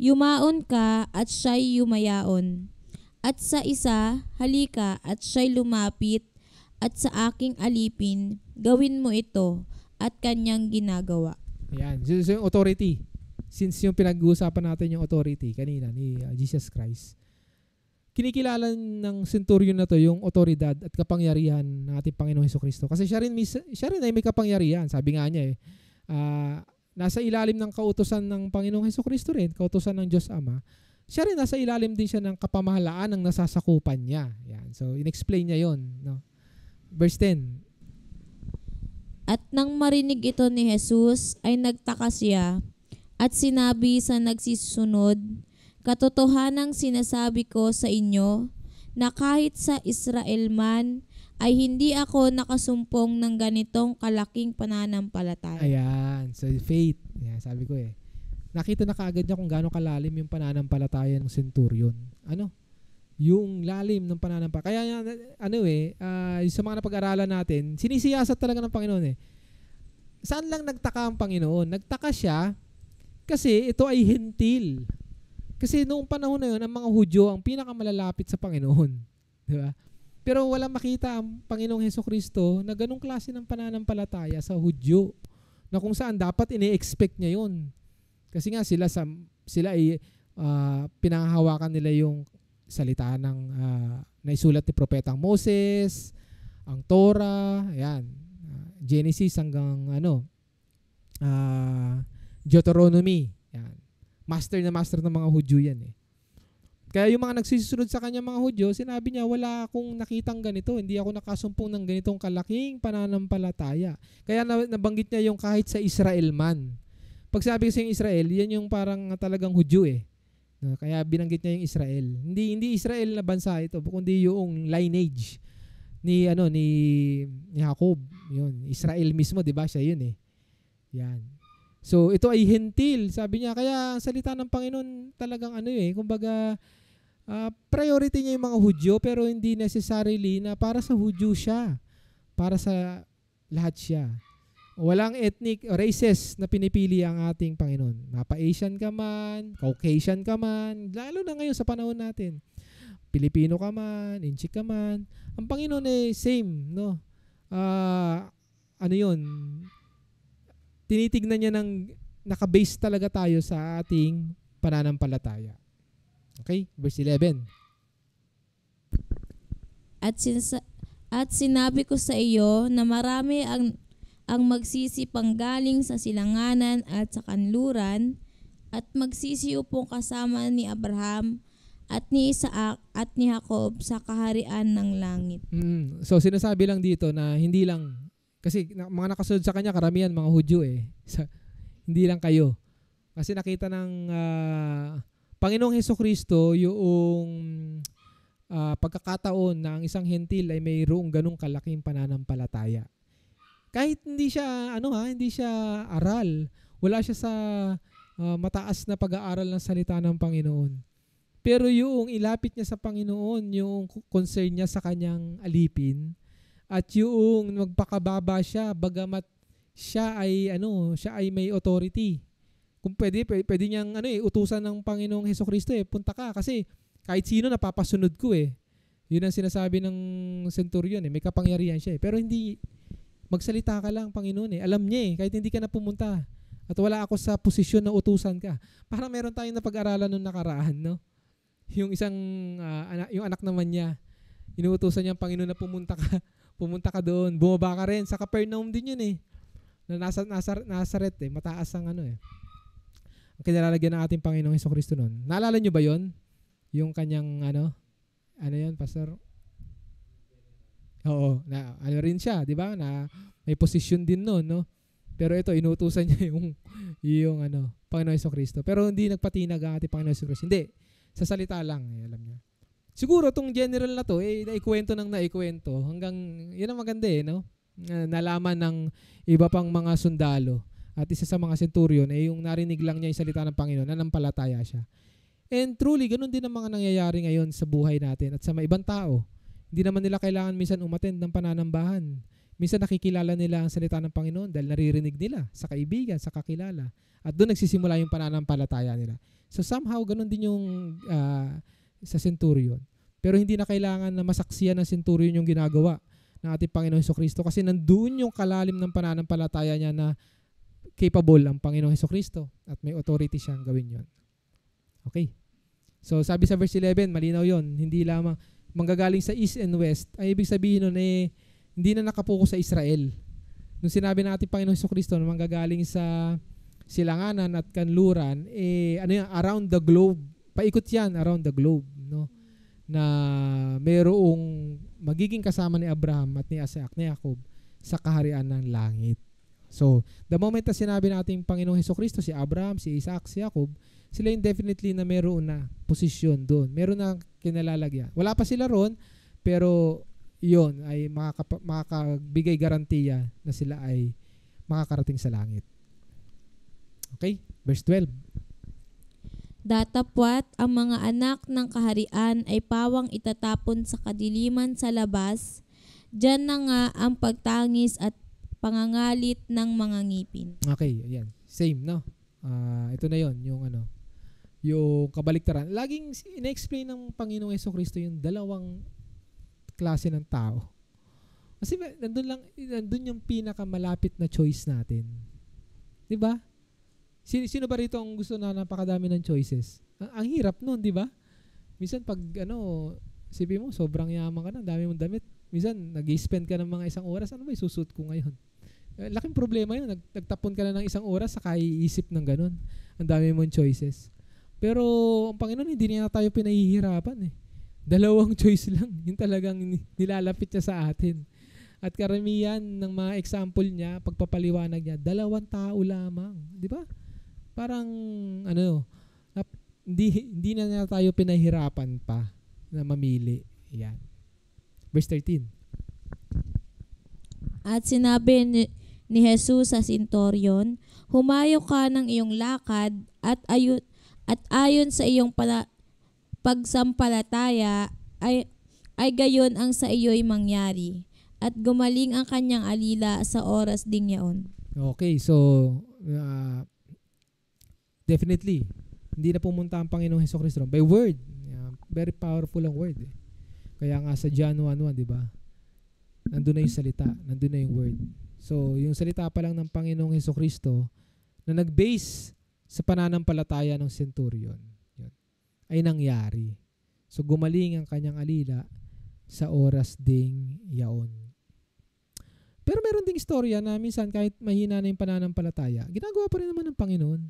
yumaon ka at siya'y yumayaon. At sa isa, halika at siya'y lumapit, at sa aking alipin, gawin mo ito, at kanyang ginagawa. Ayan, so yung authority. Since yung pinag-uusapan natin yung authority kanina ni Jesus Christ, kinikilala ng centurion na to yung otoridad at kapangyarihan ng ating Panginoong Hesukristo. Kasi siya rin ay may kapangyarihan. Sabi nga niya nasa ilalim ng kautusan ng Panginoong Hesukristo rin, kautusan ng Diyos Ama. Siya rin nasa ilalim din siya ng kapamahalaan ng nasasakupan niya. Yan. So, in-explain niya yon, Verse 10. At nang marinig ito ni Jesus, ay nagtaka siya at sinabi sa nagsisunod, katotohanang sinasabi ko sa inyo na kahit sa Israel man ay hindi ako nakasumpong ng ganitong kalaking pananampalataya. Ayan, so faith. Ayan, sabi ko nakita na kaagad niya kung gaano kalalim yung pananampalataya ng centurion. Yung lalim ng pananampalataya. Kaya sa mga napag-aralan natin, sinisiyasat talaga ng Panginoon Saan lang nagtaka ang Panginoon? Nagtaka siya kasi ito ay hentil. Kasi noong panahon na yun, ang mga Hudyo ang pinakamalalapit sa Panginoon. Di ba? Pero wala makita ang Panginoong Hesukristo na ganong klase ng pananampalataya sa Hudyo na kung saan dapat ini-expect niya yun. Kasi nga sila ay pinanghahawakan nila yung salita ng naisulat ni Propetang Moses, ang Torah, ayan, Genesis hanggang Deuteronomy, yan. Master ng mga Hudyo yan Kaya yung mga nagsisusunod sa kanya mga Hudyo, sinabi niya, wala akong nakitang ganito, hindi ako nakasumpong ng ganitong kalaking pananampalataya. Kaya nabanggit niya yung kahit sa Israel man. Pag sabi kasi yung Israel, yan yung parang talagang Hudyo Kaya binanggit niya yung Israel. Hindi Israel na bansa ito, kundi yung lineage ni Jacob. Yun, Israel mismo, 'di ba? Siya 'yun Yan. So ito ay hentil, sabi niya. Kaya ang salita ng Panginoon talagang kumbaga priority niya yung mga Hudyo, pero hindi necessarily na para sa Hudyo siya. Para sa lahat siya. Walang ethnic races na pinipili ang ating Panginoon. Mapa-Asian ka man, Caucasian ka man, lalo na ngayon sa panahon natin. Pilipino ka man, Inchik ka man, ang Panginoon ay same, no? Ano yun? Tinitignan niya ng nakabase talaga tayo sa ating pananampalataya. Okay? Verse 11. At sinabi ko sa iyo na marami ang magsisipang galing sa silanganan at sa kanluran at magsisiupong kasama ni Abraham at ni Isaac at ni Jacob sa kaharian ng langit. So sinasabi lang dito na hindi lang, kasi mga nakasunod sa kanya karamihan mga Hudyo hindi lang kayo. Kasi nakita ng Panginoong Hesukristo yung pagkakataon na ang isang hentil ay mayroong ganung kalaking pananampalataya. Kahit hindi siya hindi siya aral, wala siya sa mataas na pag-aaral ng salita ng Panginoon. Pero yung ilapit niya sa Panginoon, yung concern niya sa kanyang alipin, at yung magpakababa siya bagamat siya ay may authority. Kung pwede niyang utusan ng Panginoong Hesukristo punta ka kasi kahit sino napapasunod ko Yun ang sinasabi ng centurion may kapangyarihan siya Pero hindi magsalita ka lang Panginoon Alam niya kahit hindi ka na pumunta. At wala ako sa posisyon na utusan ka. Parang meron tayong napag-aralan nung nakaraan, no? Yung isang yung anak naman niya, inuutusan niya ang Panginoon na pumunta ka doon. Bumaba ka rin sa Capernaum din yun Na Nazaret mataas ang ang kinalalagyan ng ating Panginoong Hesukristo noon. Naalala niyo ba 'yon? Yung kanyang ano 'yon, pastor? Oo, na rin siya, 'di ba? Na may posisyon din noon, no? Pero ito inuutusan niya yung Panginoong Hesukristo. Pero hindi nagpatinag ang ating Panginoong Hesukristo. Hindi. Sa salita lang, alam niya. Siguro tong general na to naikwento hanggang yun ang maganda no? Nalaman ng iba pang mga sundalo at isa sa mga centurion yung narinig lang niya yung salita ng Panginoon, nanampalataya siya. And truly, ganun din ang mga nangyayari ngayon sa buhay natin at sa mga ibang tao. Hindi naman nila kailangan minsan umattend ng pananambahan. Minsan nakikilala nila ang salita ng Panginoon dahil naririnig nila sa kaibigan, sa kakilala. At doon nagsisimula yung pananampalataya nila. So somehow, ganun din yung sa centurion. Pero hindi na kailangan na masaksiyan ng centurion yung ginagawa ng ating Panginoong Hesukristo kasi nandoon yung kalalim ng pananampalataya niya na capable ang Panginoong Hesukristo at may authority siyang gawin yon. Okay. So sabi sa verse 11, malinaw yon. Hindi lamang manggagaling sa east and west. Ay ibig sabihin nun hindi na nakapokus sa Israel. Nung sinabi ng ating Panginoong Hesukristo na manggagaling sa silanganan at kanluran, around the globe. Paikot yan around the globe, no? Na mayroong magiging kasama ni Abraham at ni Isaac, ni Jacob sa kaharian ng langit. So, the moment na sinabi ng ating Panginoong Hesukristo, si Abraham, si Isaac, si Jacob, sila yung definitely na mayroon na posisyon doon. Meron na kinalalagyan. Wala pa sila roon, pero yon ay makakabigay garantiya na sila ay makakarating sa langit. Okay? Verse 12. Datapwat ang mga anak ng kaharian ay pawang itatapon sa kadiliman sa labas. Diyan na nga ang pagtangis at pangangalit ng mga ngipin. Okay, ayan. Same, no? Ito na yon yung yung kabaliktaran. Laging ina-explain ng Panginoong Hesukristo yung dalawang klase ng tao. Kasi nandun yung pinakamalapit na choice natin. 'Di ba? Sino ba rito ang gusto na napakadami ng choices? Ang hirap nun, 'di ba? Minsan pag sipi mo sobrang yaman ka na, dami mong damit. Minsan nag-spend ka ng mga isang oras, ano ba isusuot ko ngayon? Laking problema 'yun. Nagtapon ka na ng isang oras sa kaiisip ng ganun. Ang dami mong choices. Pero ang Panginoon hindi niya tayo pinahihirapan Dalawang choice lang. Yung talagang nilalapit niya sa atin. At karamihan ng mga example niya, pagpapaliwanag niya, 2 tao lamang. Di ba? Parang, hindi na tayo pinahirapan pa na mamili. Yan. Verse 13. At sinabi ni Jesus sa centurion, humayo ka ng iyong lakad at ayon sa iyong pagsampalataya ay gayon ang sa iyo'y mangyari. At gumaling ang kanyang alila sa oras ding yaon. Okay, so definitely hindi na pumunta ang Panginoong Hesukristo by word. Very powerful ang word eh. Kaya nga sa John 1:1, di ba? Nandun na yung salita, nandun na yung word. So, yung salita pa lang ng Panginoong Hesukristo na nag-base sa pananampalataya ng centurion, yun, ay nangyari. So, gumaling ang kanyang alila sa oras ding yaon. Pero meron ding istorya na minsan kahit mahina na yung pananampalataya, ginagawa pa rin naman ng Panginoon.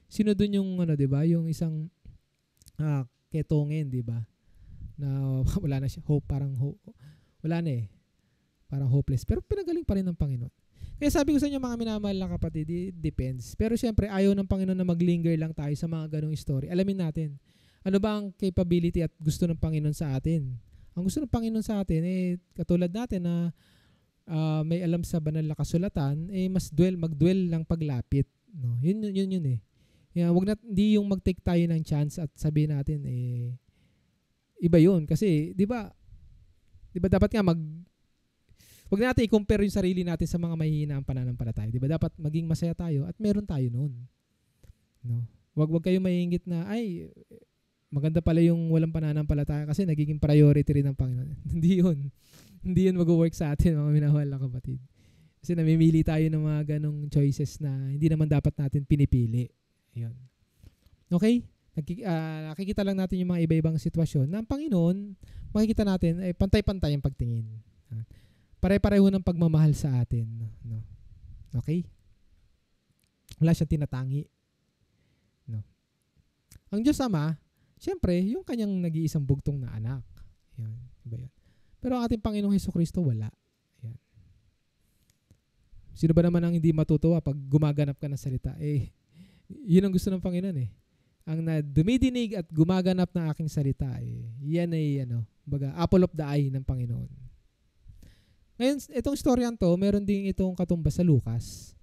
Sino dun yung, di ba, yung isang ketongin, di ba? Na wala na siya, wala na eh. Parang hopeless. Pero pinagaling pa rin ng Panginoon. Kaya sabi ko sa inyo mga minamahal na kapatid, it depends. Pero syempre, ayaw ng Panginoon na maglinger lang tayo sa mga ganong story. Alamin natin, ano ba ang capability at gusto ng Panginoon sa atin? Ang gusto ng Panginoon sa atin, katulad natin na may alam sa banal na kasulatan, mas mag-dwell ng paglapit. No? Yun eh. Hindi yung mag-take tayo ng chance at sabihin natin, iba yun. Kasi, di ba dapat nga wag natin i-compare yung sarili natin sa mga mahihina ang pananampalataya. Di ba? Dapat maging masaya tayo at meron tayo noon. No? Wag kayong maiinggit na, maganda pala yung walang pananampalataya kasi nagiging priority rin ng Panginoon. Hindi yun. Hindi yun mag-work sa atin, mga minamahal na kapatid. Kasi namimili tayo ng mga ganong choices na hindi naman dapat natin pinipili. Ayun. Okay? Nakikita lang natin yung mga iba-ibang sitwasyon na ang Panginoon, makikita natin ay pantay-pantay ang pagtingin. Pare-pareho ng pagmamahal sa atin. No? Okay? Wala siyang tinatangi. No? Ang Diyos Ama, siyempre, yung kanyang nag-iisang bugtong na anak. Yan. Iba yan. Pero ang ating Panginoong Hesukristo, wala. Yan. Sino ba naman ang hindi matutuwa pag gumaganap ka ng salita? Yun ang gusto ng Panginoon eh. Ang dumidinig at gumaganap ng aking salita, yan ay apple of the eye ng Panginoon. Ngayon, itong storyan to, meron din itong katumbas sa Lucas.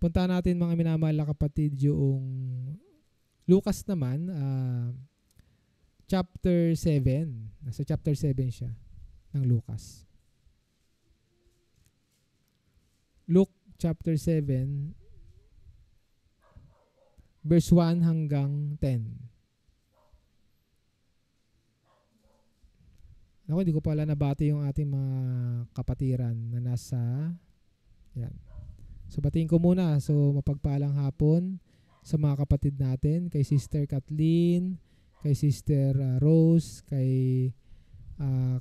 Punta natin mga minamahal na kapatid yung Lucas naman, chapter 7. Nasa chapter 7 siya ng Lucas. Luke chapter 7, verse 1 hanggang 10. Ako, hindi ko pala nabati yung ating mga kapatiran na nasa, yan. So, batiin ko muna. So, mapagpalang hapon sa mga kapatid natin, kay Sister Kathleen, kay Sister Rose, kay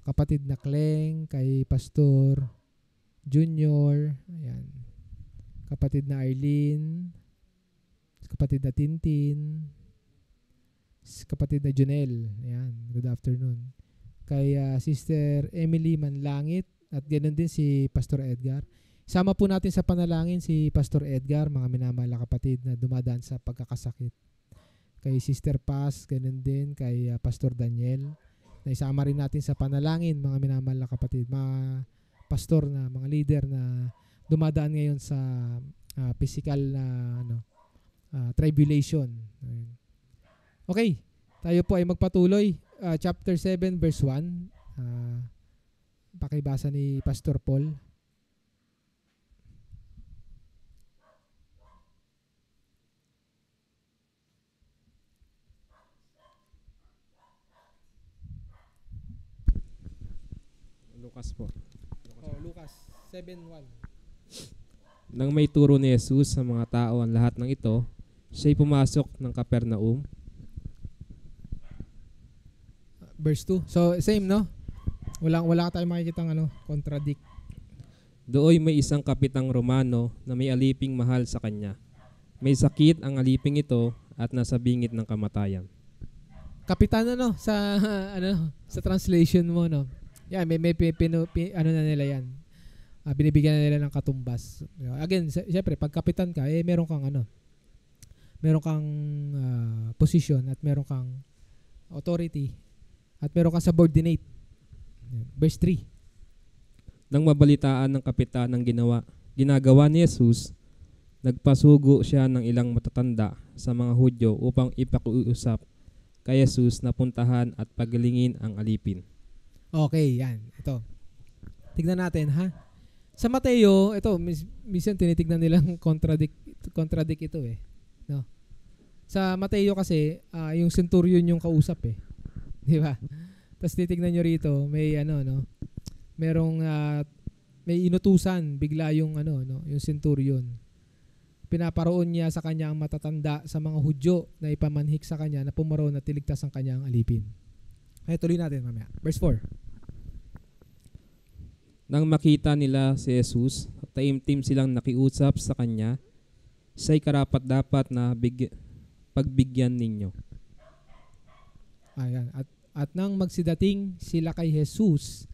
kapatid na Kleng, kay Pastor Junior, ayan. Kapatid na Arlene, kapatid na Tintin, kapatid na Junel, ayan. Good afternoon. Kay Sister Emily Manlangit at ganoon din si Pastor Edgar. Sama po natin sa panalangin si Pastor Edgar, mga minamahal na kapatid na dumadaan sa pagkakasakit. Kay Sister Paz, ganoon din kay Pastor Daniel. Naisama rin natin sa panalangin, mga minamahal na kapatid, mga pastor na, mga leader na dumadaan ngayon sa physical na tribulation. Okay, tayo po ay magpatuloy. Chapter 7 verse 1, pakibasa ni Pastor Paul. Lucas po. Lucas 7:1. Nang may turo ni Jesus sa mga tao ang lahat ng ito, siya'y pumasok ng Capernaum. Verse 2. So, same, no? Wala tayong makikitang contradict. Dooy may isang kapitang Romano na may aliping mahal sa kanya. May sakit ang aliping ito at nasa bingit ng kamatayan. Kapitan sa sa translation mo, no. Yan, may na nila yan. Binibigyan na nila ng katumbas. Again, syempre pag kapitan ka, meron kang position at meron kang authority at meron kang subordinate. Verse 3. Nang mabalitaan ng kapitan ng ginagawa ni Jesus, nagpasugo siya ng ilang matatanda sa mga Hudyo upang ipakiusap kay Jesus na puntahan at pagalingin ang alipin. Okay, yan. Ito. Tignan natin, ha? Sa Mateo, ito, minsan tinitignan nilang contradict ito No? Sa Mateo kasi, yung centurion yung kausap Di ba? Tapos titignan nyo rito, may merong may inutusan bigla yung yung centurion. Pinaparoon niya sa kanya ang matatanda sa mga Hudyo na ipamanhik sa kanya na pumaroon at tiligtas ang kanyang alipin. Ay, tuloy natin mamaya. Verse 4. Nang makita nila si Jesus, taimtim silang nakiusap sa kanya, siya'y karapat-dapat na pagbigyan ninyo. Ayan. At nang magsidating sila kay Jesus,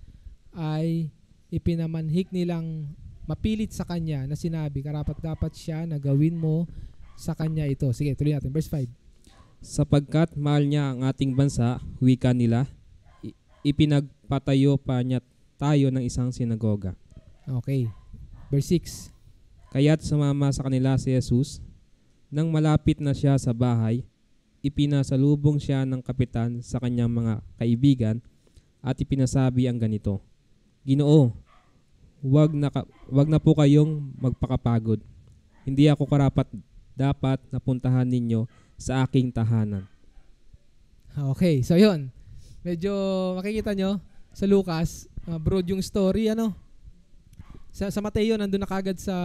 ay ipinamanhik nilang mapilit sa kanya na sinabi, karapat-dapat siya na gawin mo sa kanya ito. Sige, tuloy natin. Verse 5. Sapagkat mahal niya ang ating bansa, wika nila, ipinagpatayo pa niya tayo ng isang sinagoga. Okay. Verse 6. Kaya't sumama sa kanila si Jesus. Nang malapit na siya sa bahay, ipinasalubong siya ng kapitan sa kanyang mga kaibigan at ipinasabi ang ganito, Ginoo, wag na po kayong magpakapagod. Hindi ako karapat dapat napuntahan ninyo sa aking tahanan. Okay, so yun. Medyo makikita nyo sa Lucas, broad yung story, Sa Mateo, nandun na kagad sa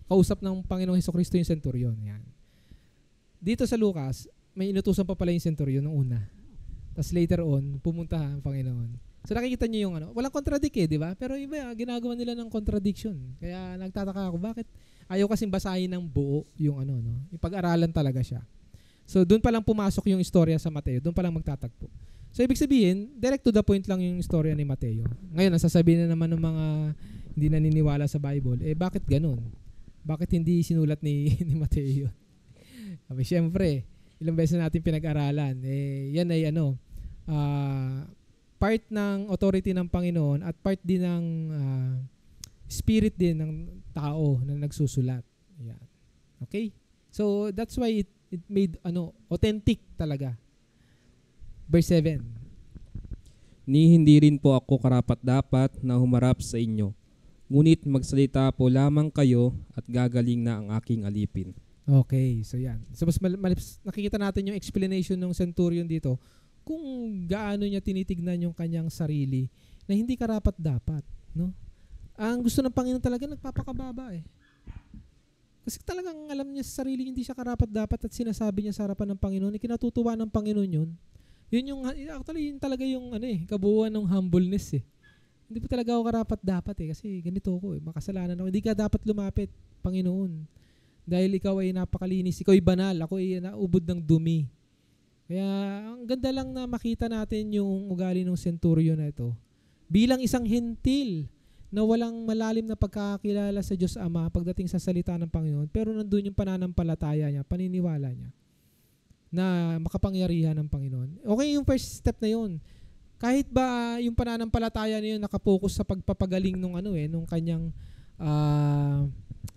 kausap ng Panginoong Hesukristo yung centurion. Yan. Dito sa Lucas, may inutusan pa pala yung centurion nung una. Tapos later on, pumunta ang Panginoon. So nakikita nyo yung walang contradict di ba? Pero iba, ginagawa nila ng contradiction. Kaya nagtataka ako, bakit ayaw kasing basahin ng buo yung ipag-aralan talaga siya. So doon pa lang pumasok yung istorya sa Mateo, doon pa lang magtatagpo. So ibig sabihin, direct to the point lang yung istorya ni Mateo. Ngayon, nasasabihin na naman ng mga hindi naniniwala sa Bible, bakit ganun? Bakit hindi sinulat ni Mateo yun? Siyempre, ilang beses natin pinag-aralan. Yan ay part ng authority ng Panginoon at part din ng spirit din ng tao na nagsusulat. Yan. Okay? So that's why it made authentic talaga. Verse 7. Ni hindi rin po ako karapat-dapat na humarap sa inyo. Ngunit magsalita po lamang kayo at gagaling na ang aking alipin. Okay, so yan. So mas nakikita natin yung explanation ng centurion dito kung gaano niya tinitignan yung kanyang sarili na hindi karapat-dapat, no? Ang gusto ng Panginoon talaga nagpapakababa Kasi talagang alam niya sa sarili hindi siya karapat-dapat at sinasabi niya sa harapan ng Panginoon, ikinatutuwa ng Panginoon yun. Yun talaga yung kabuuan ng humbleness Hindi pa talaga ako karapat-dapat kasi ganito ako makasalanan ako. Hindi ka dapat lumapit, Panginoon. Dahil ikaw ay napakalinis, ikaw ay banal, ako ay naubod ng dumi. Kaya ang ganda lang na makita natin yung ugali ng centurion na ito. Bilang isang hentil na walang malalim na pagkakilala sa Diyos Ama pagdating sa salita ng Panginoon, pero nandun yung pananampalataya niya, paniniwala niya na makapangyarihan ng Panginoon. Okay yung first step na yun. Kahit ba yung pananampalataya niya nakapokus sa pagpapagaling nung kanyang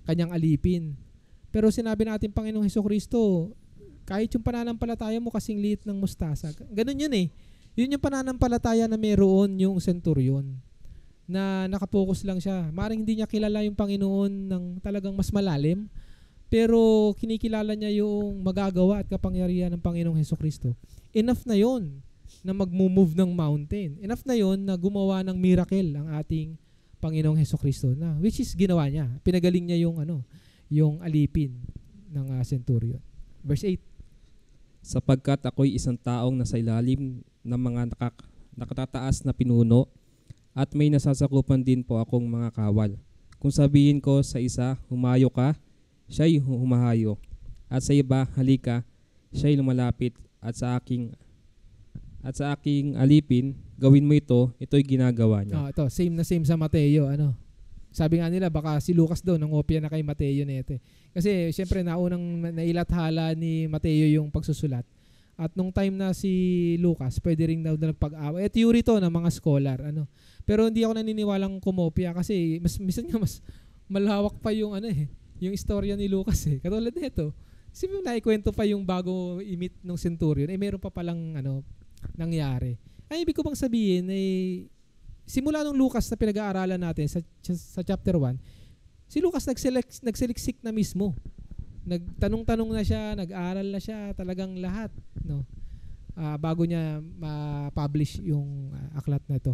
alipin. Pero sinabi natin Panginoong Hesukristo, kahit yung pananampalataya mo kasing liit ng mustasa. Ganun yun Yun yung pananampalataya na meron yung centurion. Na nakapokus lang siya. Maring hindi niya kilala yung Panginoon ng talagang mas malalim. Pero kinikilala niya yung magagawa at kapangyarihan ng Panginoong Hesukristo. Enough na yun na mag-move ng mountain. Enough na yun na gumawa ng miracle ang ating Panginoong Hesukristo. Which is ginawa niya. Pinagaling niya yung alipin ng centurion. Verse 8. Sapagkat ako'y isang taong nasa ilalim ng mga nakatataas na pinuno at may nasasakupan din po akong mga kawal. Kung sabihin ko sa isa, humayo ka, siya'y humahayo. At sa iba, halika, siya'y lumalapit at sa aking alipin, gawin mo ito'y ginagawa niya. Ito, same na same sa Mateo, Sabi nga nila, baka si Lucas daw nangopya na kay Mateo nito. Kasi syempre naunang nailathala ni Mateo yung pagsusulat. At nung time na si Lucas, pwede rin daw na nagpag-away. Theory to ng mga scholar. Pero hindi ako naniniwalang kumopya kasi minsan nga mas malawak pa yung yung istorya ni Lucas Katulad nito. Kasi naikwento pa yung bago imit ng centurion. Meron pa palang nangyari. Ay, ibig ko bang sabihin simula nung Lucas na pinag-aaralan natin sa chapter 1, si Lucas nagseliksik na mismo. Nagtanong-tanong na siya, nag-aral na siya, talagang lahat. bago niya ma-publish yung aklat na ito.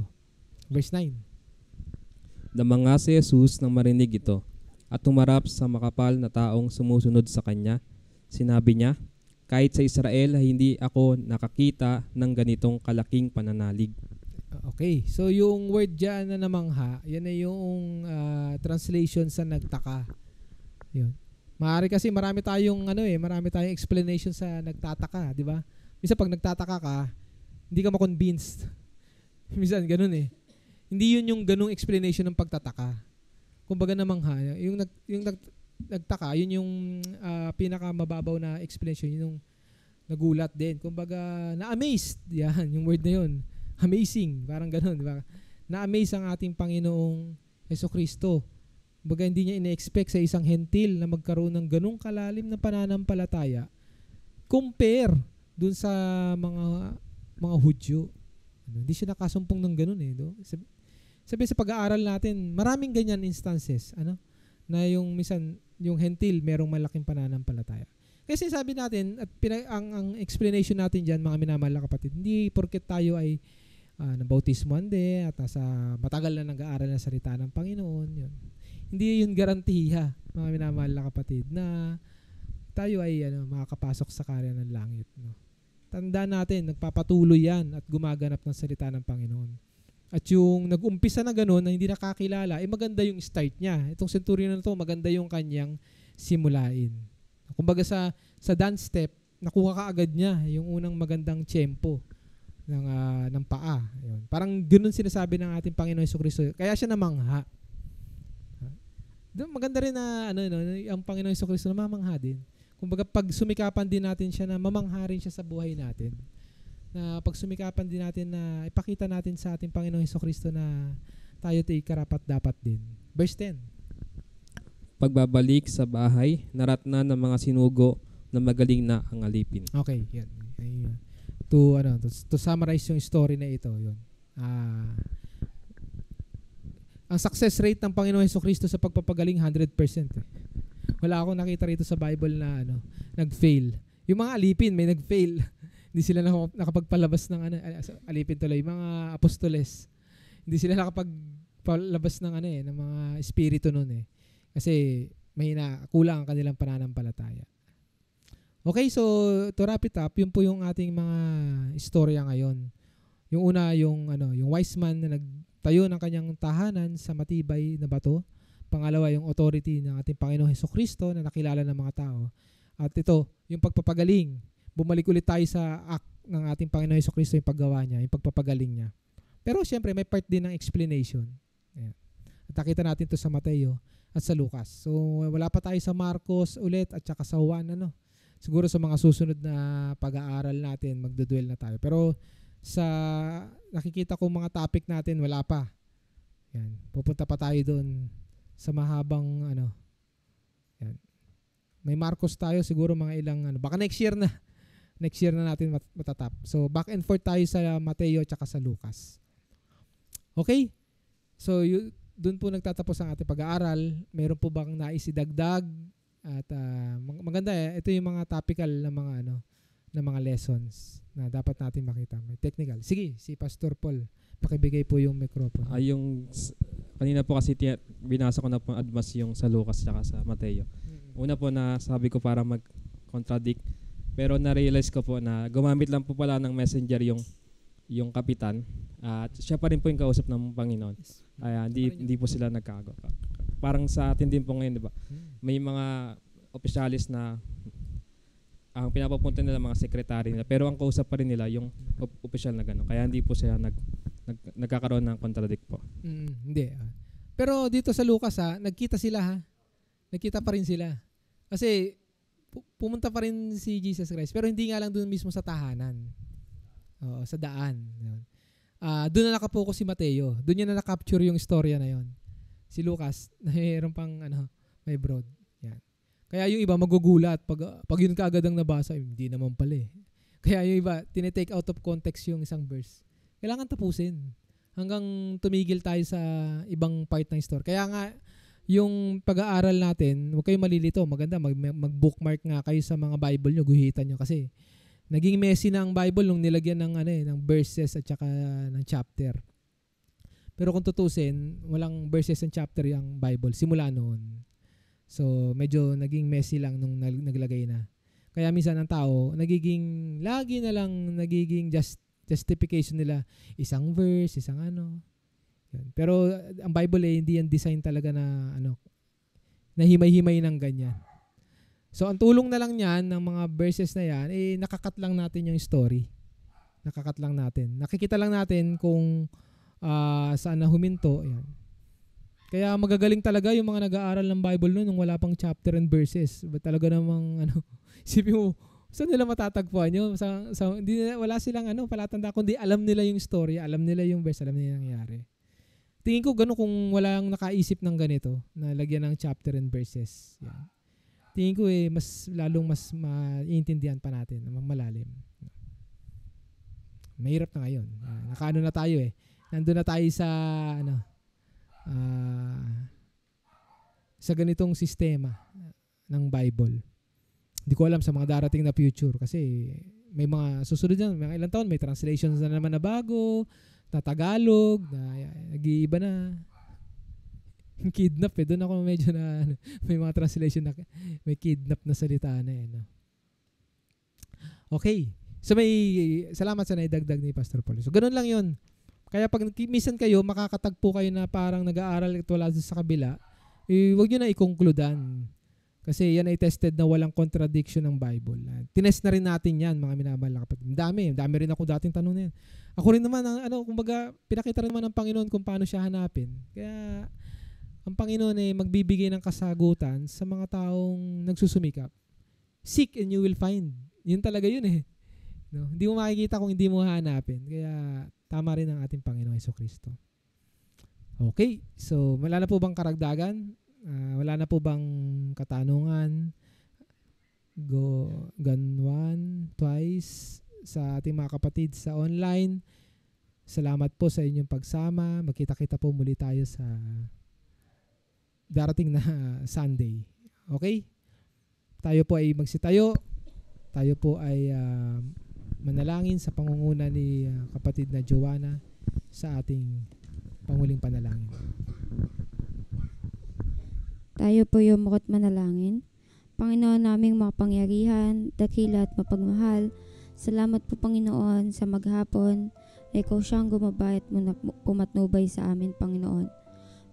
Verse 9. Damanga si Jesus nang marinig ito at tumarap sa makapal na taong sumusunod sa kanya. Sinabi niya, kahit sa Israel ay hindi ako nakakita ng ganitong kalaking pananalig. Okay, so yung word dyan na namangha, yan ay yung translation sa nagtaka. Yun. Maaari kasi marami tayong explanation sa nagtataka, di ba? Minsan pag nagtataka ka, hindi ka ma-convinced. Minsan ganun eh. Hindi yun yung ganung explanation ng pagtataka. Kumbaga namangha, yung nagtaka, yun yung pinakamababaw na explanation, yung nagulat din. Kumbaga na-amazed, yan, yung word na yun. Amazing, parang ganun, di ba? Na-amaze ang ating Panginoong Hesukristo. Kumbaga hindi niya ina-expect sa isang hentil na magkaroon ng ganung kalalim na pananampalataya compare dun sa mga Hudyo. Hindi siya nakasumpong ng ganun eh. No? Sabi sa pag-aaral natin, maraming ganyan instances, na yung minsan yung hentil merong malaking pananampalataya. Kasi sabi natin at ang explanation natin diyan mga minamahal na kapatid, hindi porket tayo ay nabautismuhan din at sa matagal na nag-aaral ng salita ng Panginoon, yun. Hindi yun garantiya, mga minamahal na kapatid, na tayo ay makakapasok sa karya ng langit. No? Tandaan natin, nagpapatuloy yan at gumaganap ng salita ng Panginoon. At yung nag-umpisa na gano'n na hindi nakakilala, maganda yung start niya. Itong centurion na ito, maganda yung kanyang simulain. Kumbaga sa dance step, nakuha ka agad niya yung unang magandang tiyempo ng paa. Yun. Parang gano'n sinasabi ng ating Panginoon Hesukristo. Kaya siya namangha. Maganda rin na ang Panginoon Hesukristo na mamangha din. Kumbaga pag sumikapan din natin siya na mamangha rin siya sa buhay natin. Na pag sumikapan din natin na ipakita natin sa ating Panginoong Hesukristo na tayo ay karapat-dapat din. Verse 10. Pagbabalik sa bahay, naratnan ng mga sinugo na magaling na ang alipin. Okay, yan. To summarize yung story na ito, yun. Ang success rate ng Panginoong Hesukristo sa pagpapagaling 100%. Wala akong nakita rito sa Bible na nag-fail. Yung mga alipin may nag-fail. Hindi sila nakapagpalabas ng alipin tuloy, mga apostoles. Hindi sila nakapagpalabas ng ng mga espiritu noon eh. Kasi kulang ang kanilang pananampalataya. Okay, so to wrap it up, yun po yung ating mga istorya ngayon. Yung una, yung wise man na nagtayo ng kanyang tahanan sa matibay na bato. Pangalawa, yung authority ng ating Panginoong Hesukristo na nakilala ng mga tao. At ito, yung pagpapagaling. Bumalik ulit tayo sa act ng ating Panginoong Hesukristo, yung paggawa niya, yung pagpapagaling niya. Pero siyempre, may part din ng explanation. Ayan. At nakita natin to sa Mateo at sa Lucas. So, wala pa tayo sa Marcos ulit at saka sa Juan, siguro sa mga susunod na pag-aaral natin, magdudwell na tayo. Pero sa nakikita ko mga topic natin, wala pa. Yan. Pupunta pa tayo doon sa mahabang yan. May Marcos tayo siguro mga ilang baka next year na natin matatap. So back and forth tayo sa Mateo at sa Lucas. Okay? So doon po nagtatapos ang ating pag-aaral. Meron po bang nais idagdag? At maganda ito yung mga topical na mga lessons na dapat natin makita. May technical. Sige, si Pastor Paul, pakibigay po yung microphone. Yung kanina po kasi binasa ko na po advance yung sa Lucas at sa Mateo. Una po na sabi ko para mag-contradict, pero na-realize ko po na gumamit lang po pala ng messenger yung kapitan at siya pa rin po yung kausap ng Panginoon. Kaya hindi po sila nagkago. Parang sa atin din po ngayon, di ba? May mga opisyalis na ang pinapapunta nila mga sekretary nila, pero ang kausap pa rin nila yung opisyal na gano'n. Kaya hindi po sila nagkakaroon ng contradict po. Hindi. Pero dito sa Lucas nagkita sila Nagkita pa rin sila. Kasi pumunta pa rin si Jesus Christ, pero hindi nga lang doon mismo sa tahanan. Oo, sa daan. Doon na nakapokus si Mateo. Doon niya na na-capture yung istorya na yon. Si Lucas, mayroon pang may broad. Yan. Kaya yung iba magugulat pag yun kaagad ang nabasa, hindi naman pala eh. Kaya yung iba, tinetake out of context yung isang verse. Kailangan tapusin hanggang tumigil tayo sa ibang part ng story. Kaya nga, yung pag-aaral natin, huwag kayong malilito. Maganda, mag-bookmark nga kayo sa mga Bible nyo, guhitan nyo. Kasi Naging messy na ang Bible nung nilagyan ng ng verses at saka ng chapter. Pero kung tutusin, walang verses and chapter yung Bible simula noon. So medyo naging messy lang nung naglagay na. Kaya minsan ang tao lagi na lang nagiging justification nila isang verse, isang ano. Yan. Pero ang Bible hindi yan design talaga na na himay-himay ng ganyan. So ang tulong na lang niyan ng mga verses na yan, nakakat lang natin yung story. Nakakat lang natin. Nakikita lang natin kung saan na huminto. Ayan. Kaya magagaling talaga yung mga nag-aaral ng Bible noon nung wala pang chapter and verses. But talaga namang isipin mo, saan nila matatagpuan yun? Wala silang palatanda, kundi alam nila yung story, alam nila yung verse, alam nila yung nangyari. Tingin ko gano'n kung walang nakaisip ng ganito, na lagyan ng chapter and verses. Yan. Tingin ko lalong mas maiintindihan pa natin, malalim. Mahirap na ngayon. Nakaano na tayo Nandun na tayo sa sa ganitong sistema ng Bible. Hindi ko alam sa mga darating na future kasi may mga susunod yan, mga ilang taon, may translations na naman na bago, na Tagalog, na nag-iiba na. Kidnap doon ako medyo na may mga translation na may kidnap na salita na Okay. So salamat sa naidagdag ni Pastor Paul. So ganun lang yun. Kaya pag minsan kayo, makakatagpo kayo na parang nag-aaral at wala sa kabila, huwag nyo na i-concludean. Kasi yan ay tested na walang contradiction ng Bible. Tinest na rin natin yan, mga minamahal na kapatid. Dami rin ako dating tanong na yan. Ako rin naman, kumbaga, pinakita rin naman ng Panginoon kung paano siya hanapin. Kaya, ang Panginoon ay magbibigay ng kasagutan sa mga taong nagsusumikap. Seek and you will find. Yun talaga yun No? Hindi mo makikita kung hindi mo hanapin. Kaya, tama rin ang ating Panginoon Jesucristo. Okay, so wala na po bang karagdagan? Wala na po bang katanungan? One, twice sa ating mga kapatid sa online. Salamat po sa inyong pagsama. Magkita-kita po muli tayo sa darating na Sunday. Okay? Tayo po ay magsitayo. Tayo po ay manalangin sa pangunguna ni kapatid na Joanna sa ating panguling panalangin. Tayo po yumukot manalangin. Panginoon naming makapangyarihan, dakila at mapagmahal, salamat po Panginoon sa maghapon na ikaw siyang gumabay at pumatnubay sa amin Panginoon.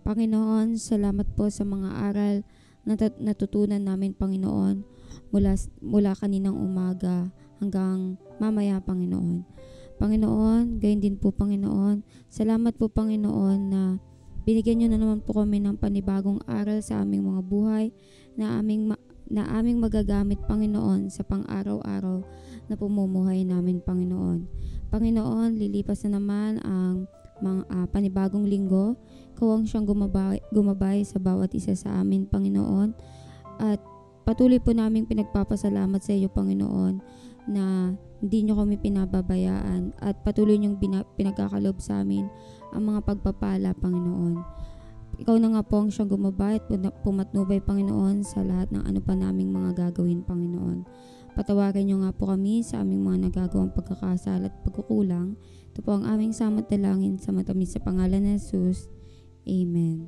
Panginoon, salamat po sa mga aral na natutunan namin Panginoon mula kaninang umaga hanggang mamaya, Panginoon. Panginoon, gayon din po, Panginoon. Salamat po, Panginoon, na binigyan niyo na naman po kami ng panibagong aral sa aming mga buhay na aming magagamit, Panginoon, sa pang-araw-araw na pumumuhay namin, Panginoon. Panginoon, lilipas na naman ang mga panibagong linggo. Ikaw ang siyang gumabay sa bawat isa sa amin, Panginoon. At patuloy po naming pinagpapasalamat sa iyo, Panginoon, na hindi niyo kami pinababayaan at patuloy niyong pinagkakalob sa amin ang mga pagpapala, Panginoon. Ikaw na nga po ang siyang gumabay at pumatnubay, Panginoon, sa lahat ng ano pa naming mga gagawin, Panginoon. Patawarin niyo nga po kami sa aming mga nagagawang pagkakasala at pagkukulang. Ito po ang aming samot dalangin sa matamis sa pangalan ni Jesus. Amen.